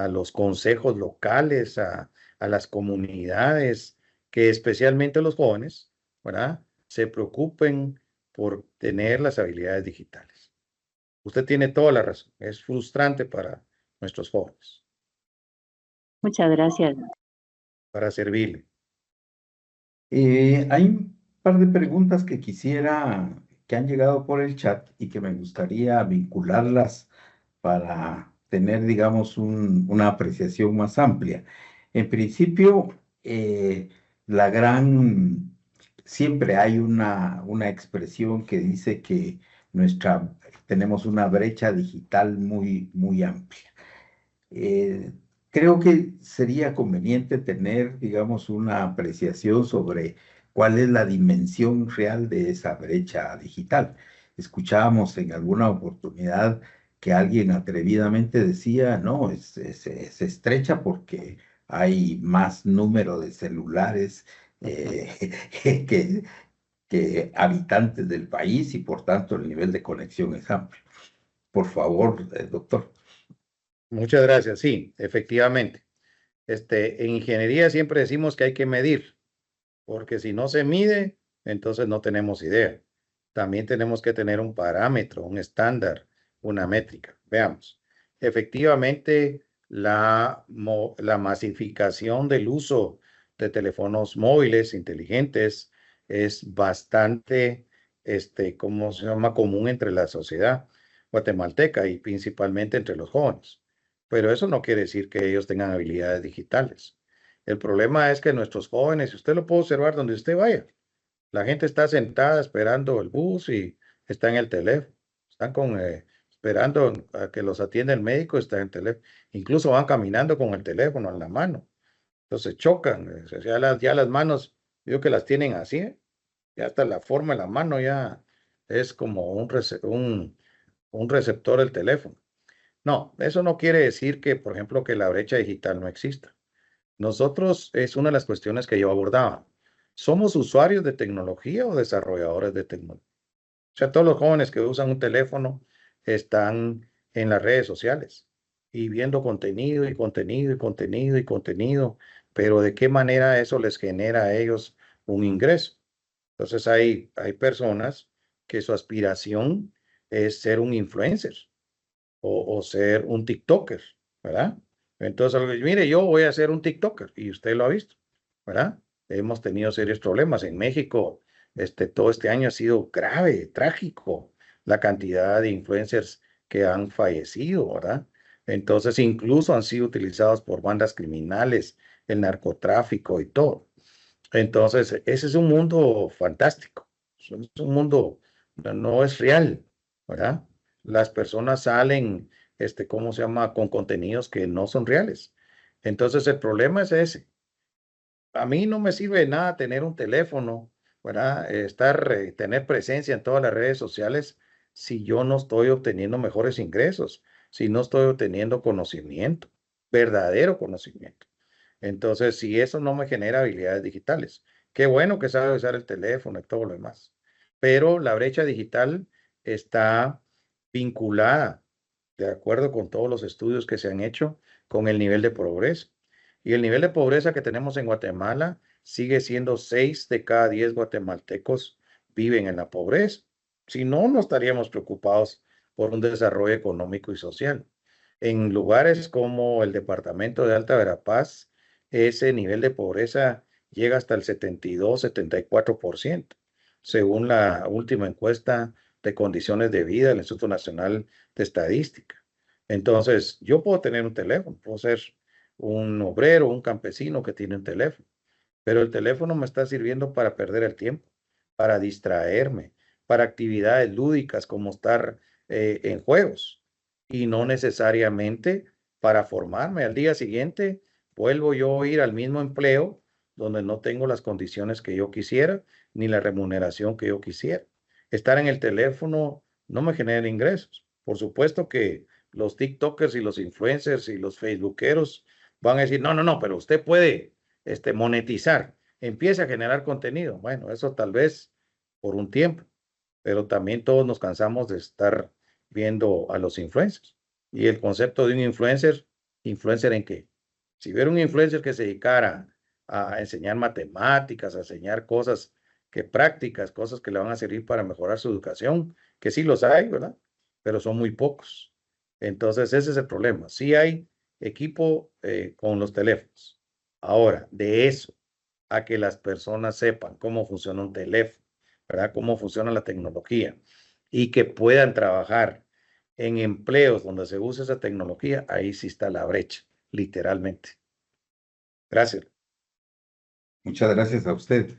los consejos locales, a las comunidades, que especialmente los jóvenes, ¿verdad?, se preocupen por tener las habilidades digitales. Usted tiene toda la razón. Es frustrante para nuestros jóvenes. Muchas gracias. Para servirle. Hay un par de preguntas que han llegado por el chat y que me gustaría vincularlas para tener, digamos, una apreciación más amplia. En principio, la gran, siempre hay una expresión que dice que tenemos una brecha digital muy, muy amplia. Eh, Creo que sería conveniente tener, digamos, una apreciación sobre cuál es la dimensión real de esa brecha digital. Escuchábamos en alguna oportunidad que alguien atrevidamente decía, no, es estrecha porque hay más número de celulares que, que habitantes del país y por tanto el nivel de conexión es amplio. Por favor, doctor. Muchas gracias. Sí, efectivamente. En ingeniería siempre decimos que hay que medir, porque si no se mide, entonces no tenemos idea. También tenemos que tener un parámetro, un estándar, una métrica. Veamos. Efectivamente, la masificación del uso de teléfonos móviles inteligentes es bastante, ¿cómo se llama? Común entre la sociedad guatemalteca y principalmente entre los jóvenes. Pero eso no quiere decir que ellos tengan habilidades digitales. El problema es que nuestros jóvenes, y usted lo puede observar donde usted vaya, la gente está sentada esperando el bus y está en el teléfono. Están esperando a que los atienda el médico, está en el teléfono. Incluso van caminando con el teléfono en la mano. Entonces chocan. Ya las manos, yo que las tienen así, ya hasta la forma de la mano ya es como un receptor del teléfono. No, eso no quiere decir que, por ejemplo, que la brecha digital no exista. Nosotros es una de las cuestiones que yo abordaba. ¿Somos usuarios de tecnología o desarrolladores de tecnología? O sea, todos los jóvenes que usan un teléfono están en las redes sociales y viendo contenido y contenido y contenido y contenido, pero ¿de qué manera eso les genera a ellos un ingreso? Entonces hay personas que su aspiración es ser un influencer o ser un TikToker, ¿verdad? Entonces, mire, yo voy a ser un TikToker y usted lo ha visto, ¿verdad? Hemos tenido serios problemas en México. Todo este año ha sido grave, trágico, la cantidad de influencers que han fallecido, ¿verdad? Entonces, incluso han sido utilizados por bandas criminales, el narcotráfico y todo. Entonces, ese es un mundo fantástico. Es un mundo, no es real, ¿verdad? Las personas salen, ¿cómo se llama? Con contenidos que no son reales. Entonces, el problema es ese. A mí no me sirve de nada tener un teléfono, ¿verdad? Tener presencia en todas las redes sociales si yo no estoy obteniendo mejores ingresos, si no estoy obteniendo conocimiento, verdadero conocimiento. Entonces, si eso no me genera habilidades digitales, qué bueno que sabe usar el teléfono y todo lo demás. Pero la brecha digital está vinculada, de acuerdo con todos los estudios que se han hecho, con el nivel de pobreza. Y el nivel de pobreza que tenemos en Guatemala sigue siendo 6 de cada 10 guatemaltecos viven en la pobreza. Si no, no estaríamos preocupados por un desarrollo económico y social. En lugares como el departamento de Alta Verapaz, ese nivel de pobreza llega hasta el 72-74%, según la última encuesta de condiciones de vida del Instituto Nacional de Estadística. Entonces, yo puedo tener un teléfono, puedo ser un obrero, un campesino que tiene un teléfono, pero el teléfono me está sirviendo para perder el tiempo, para distraerme, para actividades lúdicas como estar en juegos y no necesariamente para formarme. Al día siguiente vuelvo yo a ir al mismo empleo donde no tengo las condiciones que yo quisiera ni la remuneración que yo quisiera. Estar en el teléfono no me genera ingresos. Por supuesto que los TikTokers y los influencers y los Facebookeros van a decir, no, no, no, pero usted puede monetizar. Empiece a generar contenido. Bueno, eso tal vez por un tiempo, pero también todos nos cansamos de estar viendo a los influencers. Y el concepto de un influencer, ¿influencer en qué? Si hubiera un influencer que se dedicara a enseñar matemáticas, a enseñar cosas que prácticas, cosas que le van a servir para mejorar su educación, que sí los hay, ¿verdad? Pero son muy pocos. Entonces, ese es el problema. Sí hay equipo con los teléfonos. Ahora, de eso a que las personas sepan cómo funciona un teléfono, ¿verdad? Cómo funciona la tecnología y que puedan trabajar en empleos donde se usa esa tecnología, ahí sí está la brecha, literalmente. Gracias. Muchas gracias a usted.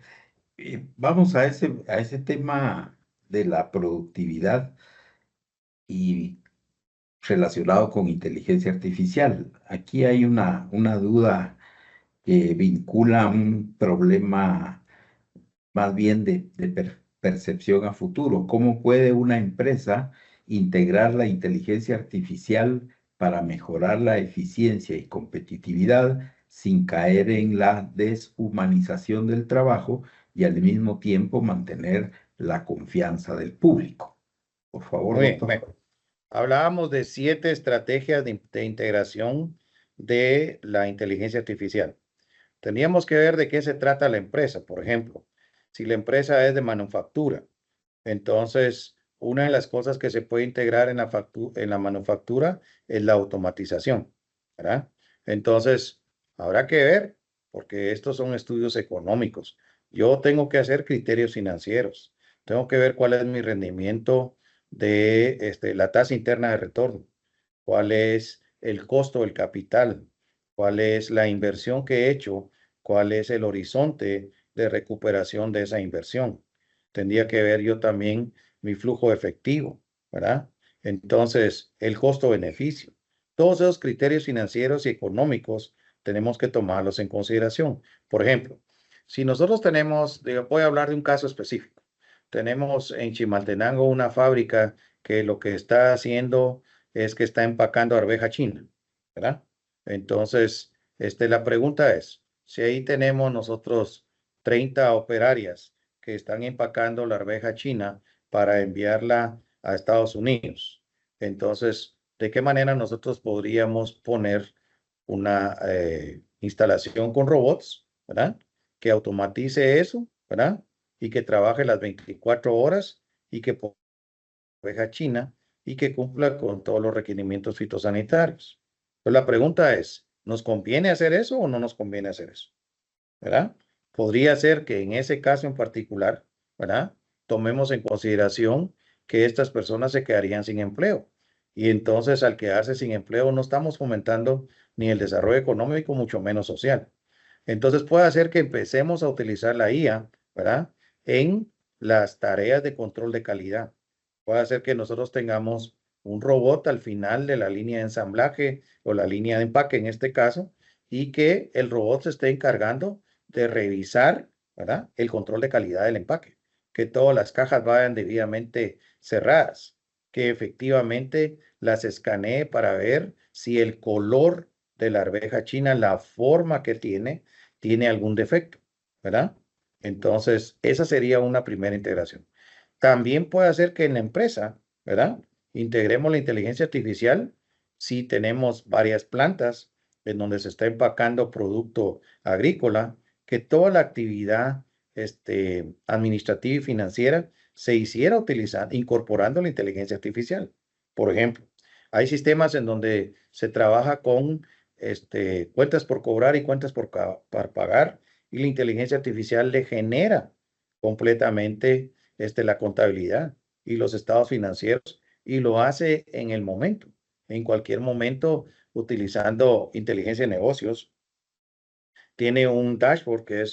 Vamos a ese tema de la productividad y relacionado con inteligencia artificial. Aquí hay una duda que vincula un problema más bien de percepción a futuro. ¿Cómo puede una empresa integrar la inteligencia artificial para mejorar la eficiencia y competitividad sin caer en la deshumanización del trabajo y al mismo tiempo mantener la confianza del público. Por favor, Muy bien, doctor. bueno. Hablábamos de 7 estrategias de integración de la inteligencia artificial. Teníamos que ver de qué se trata la empresa. Por ejemplo, si la empresa es de manufactura, entonces una de las cosas que se puede integrar en la manufactura es la automatización, ¿verdad? Entonces, habrá que ver, porque estos son estudios económicos. Yo tengo que hacer criterios financieros. Tengo que ver cuál es mi rendimiento de la tasa interna de retorno, cuál es el costo del capital, cuál es la inversión que he hecho, cuál es el horizonte de recuperación de esa inversión. Tendría que ver yo también mi flujo efectivo, ¿verdad? Entonces, el costo-beneficio. Todos esos criterios financieros y económicos tenemos que tomarlos en consideración. Por ejemplo, si nosotros tenemos, voy a hablar de un caso específico. Tenemos en Chimaltenango una fábrica que lo que está haciendo es que está empacando arveja china, ¿verdad? Entonces, la pregunta es, si ahí tenemos nosotros 30 operarias que están empacando la arveja china para enviarla a Estados Unidos, entonces, ¿de qué manera nosotros podríamos poner una instalación con robots, ¿verdad? Que automatice eso, ¿verdad? Y que trabaje las 24 horas y que oveja china y que cumpla con todos los requerimientos fitosanitarios. Entonces la pregunta es, ¿nos conviene hacer eso o no nos conviene hacer eso? ¿Verdad? Podría ser que en ese caso en particular, ¿verdad? Tomemos en consideración que estas personas se quedarían sin empleo. Y entonces al quedarse sin empleo no estamos fomentando ni el desarrollo económico, mucho menos social. Entonces puede hacer que empecemos a utilizar la IA, ¿verdad? En las tareas de control de calidad. Puede hacer que nosotros tengamos un robot al final de la línea de ensamblaje o la línea de empaque en este caso, y que el robot se esté encargando de revisar, ¿verdad? El control de calidad del empaque, que todas las cajas vayan debidamente cerradas, que efectivamente las escanee para ver si el color de la arveja china, la forma que tiene algún defecto, ¿verdad? Entonces, esa sería una primera integración. También puede hacer que en la empresa, ¿verdad? Integremos la inteligencia artificial si tenemos varias plantas en donde se está empacando producto agrícola, que toda la actividad administrativa y financiera se hiciera utilizando, incorporando la inteligencia artificial. Por ejemplo, hay sistemas en donde se trabaja con cuentas por cobrar y cuentas por pagar, y la inteligencia artificial le genera completamente la contabilidad y los estados financieros, y lo hace en el momento, en cualquier momento, utilizando inteligencia de negocios. Tiene un dashboard que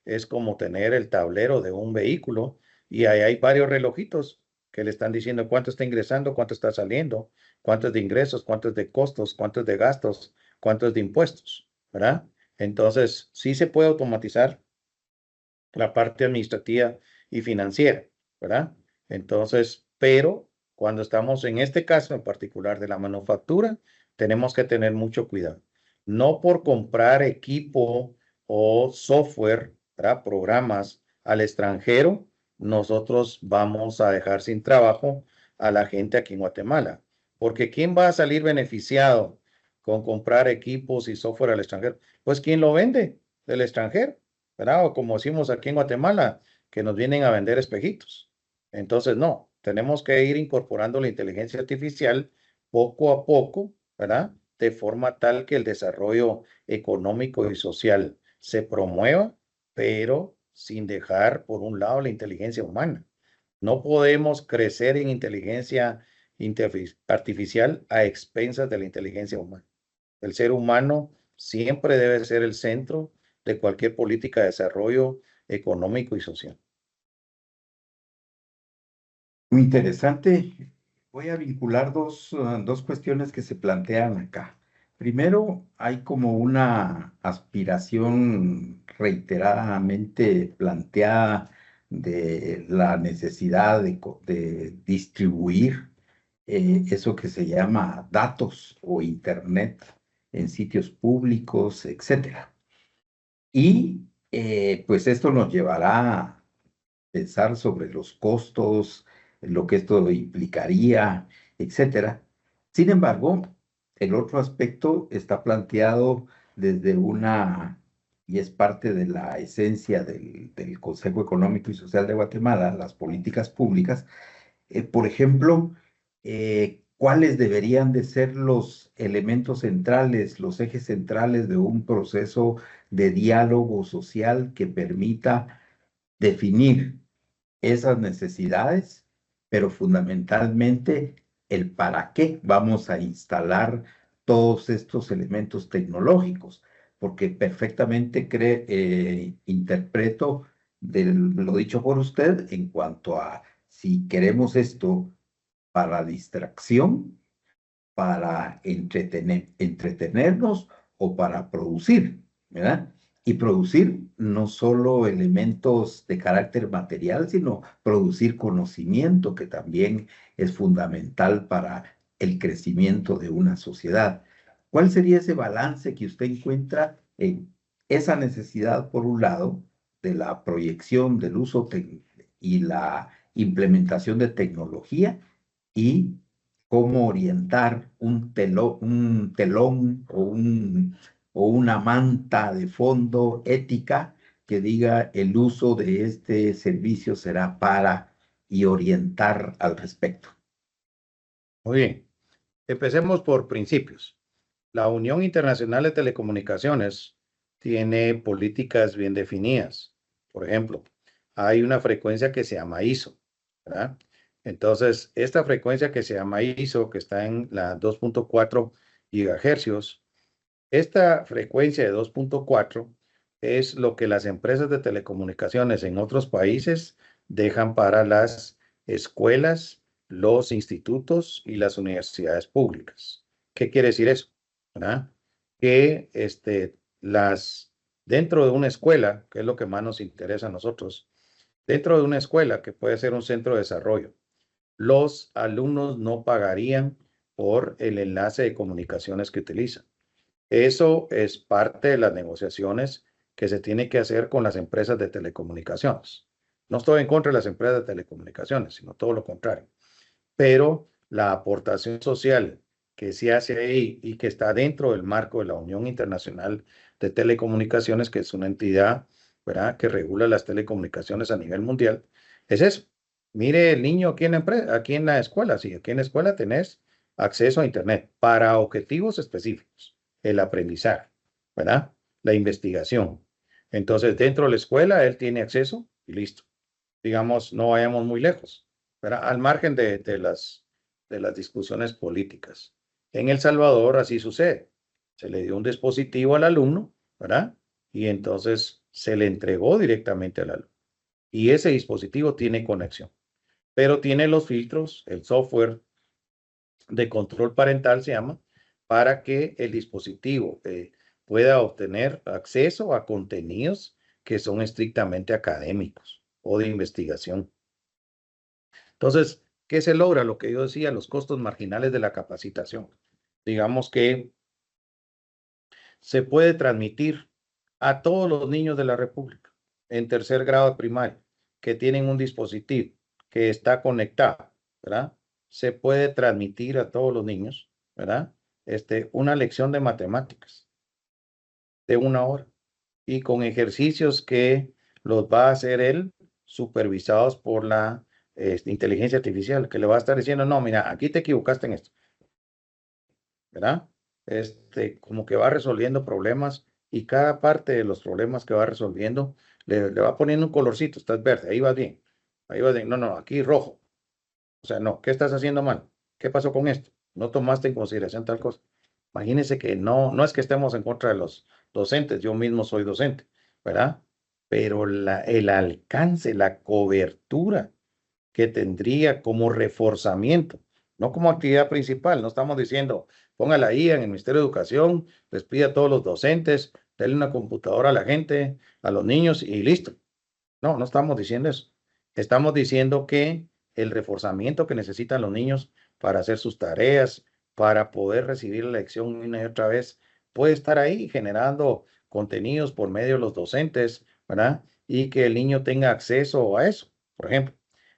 es como tener el tablero de un vehículo, y ahí hay varios relojitos que le están diciendo cuánto está ingresando, cuánto está saliendo, cuánto es de ingresos, cuánto es de costos, cuánto es de gastos, cuánto es de impuestos, ¿verdad? Entonces, sí se puede automatizar la parte administrativa y financiera, ¿verdad? Entonces, pero cuando estamos en este caso en particular de la manufactura, tenemos que tener mucho cuidado. No por comprar equipo o software, ¿verdad? Programas al extranjero, nosotros vamos a dejar sin trabajo a la gente aquí en Guatemala. Porque ¿quién va a salir beneficiado con comprar equipos y software al extranjero? Pues ¿quién lo vende? Del extranjero, ¿verdad? O como decimos aquí en Guatemala, que nos vienen a vender espejitos. Entonces, no, tenemos que ir incorporando la inteligencia artificial poco a poco, ¿verdad? De forma tal que el desarrollo económico y social se promueva, pero sin dejar por un lado la inteligencia humana. No podemos crecer en inteligencia artificial a expensas de la inteligencia humana. El ser humano siempre debe ser el centro de cualquier política de desarrollo económico y social. Muy interesante. Voy a vincular dos cuestiones que se plantean acá. Primero, hay como una aspiración reiteradamente planteada de la necesidad de distribuir eso que se llama datos o Internet en sitios públicos, etcétera. Y pues esto nos llevará a pensar sobre los costos, lo que esto implicaría, etcétera. Sin embargo, el otro aspecto está planteado desde y es parte de la esencia del Consejo Económico y Social de Guatemala, las políticas públicas. Por ejemplo, ¿cuáles deberían de ser los elementos centrales, los ejes centrales de un proceso de diálogo social que permita definir esas necesidades, pero fundamentalmente el para qué vamos a instalar todos estos elementos tecnológicos? Porque perfectamente interpreto lo dicho por usted en cuanto a si queremos esto para distracción, para entretenernos o para producir, ¿verdad? Y producir no solo elementos de carácter material, sino producir conocimiento, que también es fundamental para el crecimiento de una sociedad. ¿Cuál sería ese balance que usted encuentra en esa necesidad, por un lado, de la proyección del uso y la implementación de tecnología, y cómo orientar un telón o una manta de fondo ética que diga el uso de este servicio será para y orientar al respecto? Muy bien, empecemos por principios. La Unión Internacional de Telecomunicaciones tiene políticas bien definidas. Por ejemplo, hay una frecuencia que se llama ISO, ¿verdad? Entonces, esta frecuencia que se llama ISO, que está en la 2.4 gigahercios, esta frecuencia de 2.4 es lo que las empresas de telecomunicaciones en otros países dejan para las escuelas, los institutos y las universidades públicas. ¿Qué quiere decir eso? ¿Verdad? Que dentro de una escuela, que es lo que más nos interesa a nosotros, dentro de una escuela que puede ser un centro de desarrollo, los alumnos no pagarían por el enlace de comunicaciones que utilizan. Eso es parte de las negociaciones que se tiene que hacer con las empresas de telecomunicaciones. No estoy en contra de las empresas de telecomunicaciones, sino todo lo contrario. Pero la aportación social que se hace ahí y que está dentro del marco de la Unión Internacional de Telecomunicaciones, que es una entidad, ¿verdad?, que regula las telecomunicaciones a nivel mundial, es eso. Mire el niño aquí en la escuela, sí, aquí en la escuela tenés acceso a Internet para objetivos específicos, el aprendizaje, ¿verdad?, la investigación. Entonces, dentro de la escuela, él tiene acceso y listo. Digamos, no vayamos muy lejos, ¿verdad?, al margen de las discusiones políticas. En El Salvador así sucede. Se le dio un dispositivo al alumno, ¿verdad? Y entonces se le entregó directamente al alumno. Y ese dispositivo tiene conexión, pero tiene los filtros, el software de control parental se llama, para que el dispositivo pueda obtener acceso a contenidos que son estrictamente académicos o de investigación. Entonces, ¿qué se logra? Lo que yo decía, los costos marginales de la capacitación. Digamos que se puede transmitir a todos los niños de la República en tercer grado de primaria que tienen un dispositivo que está conectado, ¿verdad? Se puede transmitir a todos los niños, ¿verdad? Una lección de matemáticas de 1 hora y con ejercicios que los va a hacer él supervisados por la inteligencia artificial, que le va a estar diciendo, no, mira, aquí te equivocaste en esto, ¿verdad? Como que va resolviendo problemas y cada parte de los problemas que va resolviendo le va poniendo un colorcito, estás verde, ahí vas bien, no, no, aquí rojo, o sea, no, ¿qué estás haciendo mal? ¿Qué pasó con esto? No tomaste en consideración tal cosa. Imagínense que no es que estemos en contra de los docentes, yo mismo soy docente, ¿verdad? Pero el alcance, la cobertura que tendría como reforzamiento, no como actividad principal. No estamos diciendo, póngala ahí en el Ministerio de Educación, les pide a todos los docentes, denle una computadora a la gente, a los niños y listo. No, no estamos diciendo eso. Estamos diciendo que el reforzamiento que necesitan los niños para hacer sus tareas, para poder recibir la lección una y otra vez, puede estar ahí generando contenidos por medio de los docentes, ¿verdad? Y que el niño tenga acceso a eso. Por ejemplo,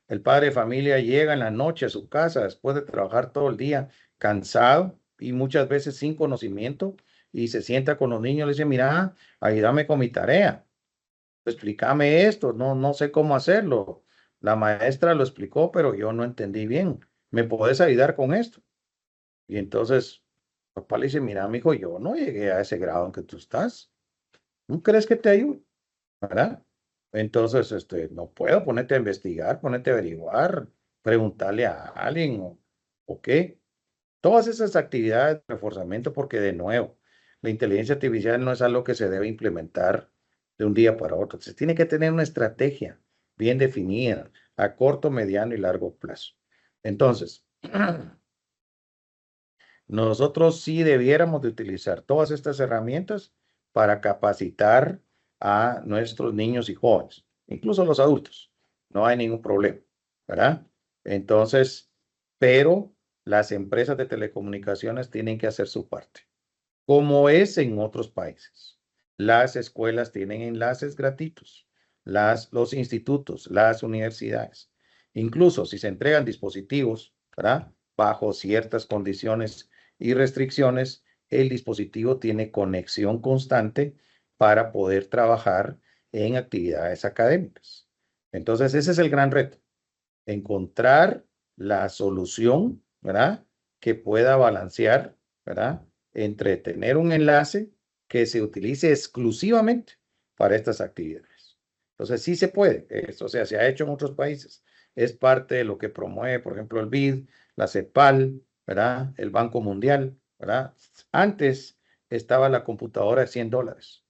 el padre de familia llega en la noche a su casa después de trabajar todo el día cansado y muchas veces sin conocimiento y se sienta con los niños y le dice, mira, ayúdame con mi tarea, explícame esto, no sé cómo hacerlo. La maestra lo explicó, pero yo no entendí bien. ¿Me puedes ayudar con esto? Y entonces, papá le dice, mira, mijo, yo no llegué a ese grado en que tú estás. ¿No crees que te ayude? ¿Verdad? Entonces, no puedo ponerte a investigar, ponerte a averiguar, preguntarle a alguien o qué. Todas esas actividades de reforzamiento, porque de nuevo, la inteligencia artificial no es algo que se debe implementar de un día para otro. Se tiene que tener una estrategia bien definida a corto, mediano y largo plazo. Entonces, nosotros sí debiéramos de utilizar todas estas herramientas para capacitar a nuestros niños y jóvenes, incluso los adultos. No hay ningún problema, ¿verdad? Entonces, pero las empresas de telecomunicaciones tienen que hacer su parte, como es en otros países. Las escuelas tienen enlaces gratuitos, los institutos, las universidades. Incluso si se entregan dispositivos, ¿verdad? Bajo ciertas condiciones y restricciones, el dispositivo tiene conexión constante para poder trabajar en actividades académicas. Entonces, ese es el gran reto, encontrar la solución, ¿verdad? Que pueda balancear, ¿verdad? Entre tener un enlace que se utilice exclusivamente para estas actividades. Entonces, sí se puede. Esto, o sea, se ha hecho en otros países. Es parte de lo que promueve, por ejemplo, el BID, la CEPAL, ¿verdad? El Banco Mundial, ¿verdad? Antes estaba la computadora de $100.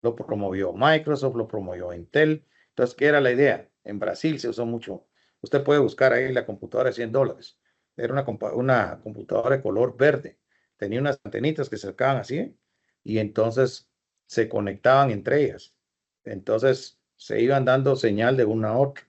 Lo promovió Microsoft, lo promovió Intel. Entonces, ¿qué era la idea? En Brasil se usó mucho. Usted puede buscar ahí la computadora de $100. Era una computadora de color verde. Tenía unas antenitas que se sacaban así y entonces se conectaban entre ellas. Entonces se iban dando señal de una a otra.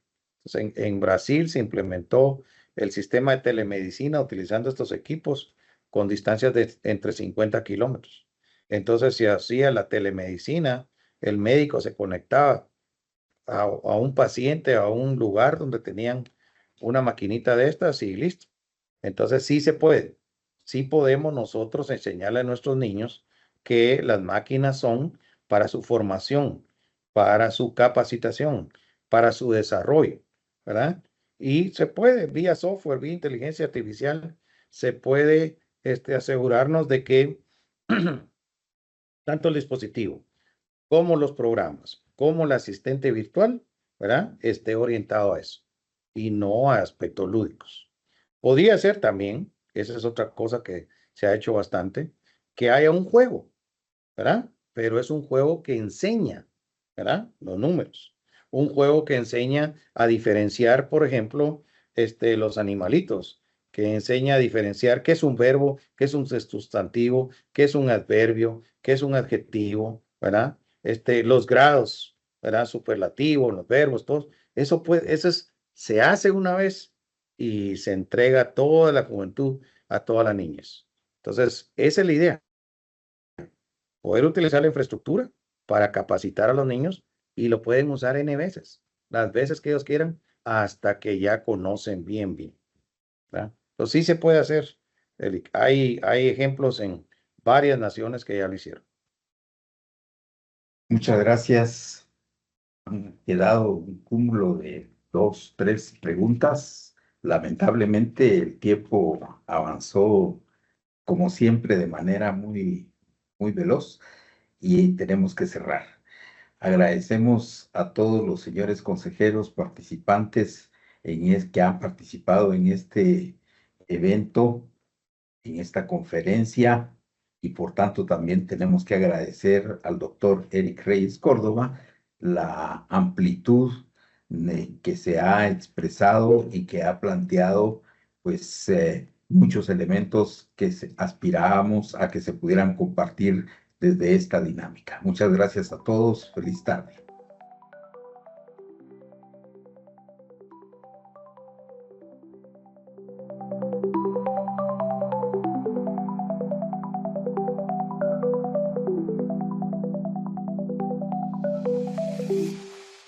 Entonces, en Brasil se implementó el sistema de telemedicina utilizando estos equipos con distancias de entre 50 kilómetros. Entonces se hacía la telemedicina, el médico se conectaba a un paciente, a un lugar donde tenían una maquinita de estas y listo. Entonces sí se puede, sí podemos nosotros enseñarle a nuestros niños que las máquinas son para su formación, para su capacitación, para su desarrollo, ¿verdad? Y se puede, vía software, vía inteligencia artificial, se puede asegurarnos de que tanto el dispositivo como los programas, como el asistente virtual, ¿verdad? Esté orientado a eso y no a aspectos lúdicos. Podría ser también, esa es otra cosa que se ha hecho bastante, que haya un juego, ¿verdad? Pero es un juego que enseña, ¿verdad? Los números. Un juego que enseña a diferenciar, por ejemplo, los animalitos, que enseña a diferenciar qué es un verbo, qué es un sustantivo, qué es un adverbio, qué es un adjetivo, ¿verdad? Los grados, ¿verdad? Superlativo, los verbos, todos. Se hace una vez y se entrega a toda la juventud, a todas las niñas. Entonces, esa es la idea, poder utilizar la infraestructura para capacitar a los niños y lo pueden usar N veces, las veces que ellos quieran, hasta que ya conocen bien, ¿verdad? Entonces sí se puede hacer, Eric. Hay ejemplos en varias naciones que ya lo hicieron. Muchas gracias. Han quedado un cúmulo de 3 preguntas. Lamentablemente el tiempo avanzó, como siempre, de manera muy veloz y tenemos que cerrar. Agradecemos a todos los señores consejeros participantes que han participado en este evento, en esta conferencia, y por tanto también tenemos que agradecer al doctor Eric Reyes Córdoba la amplitud que se ha expresado y que ha planteado pues muchos elementos que aspirábamos a que se pudieran compartir desde esta dinámica. Muchas gracias a todos. Feliz tarde.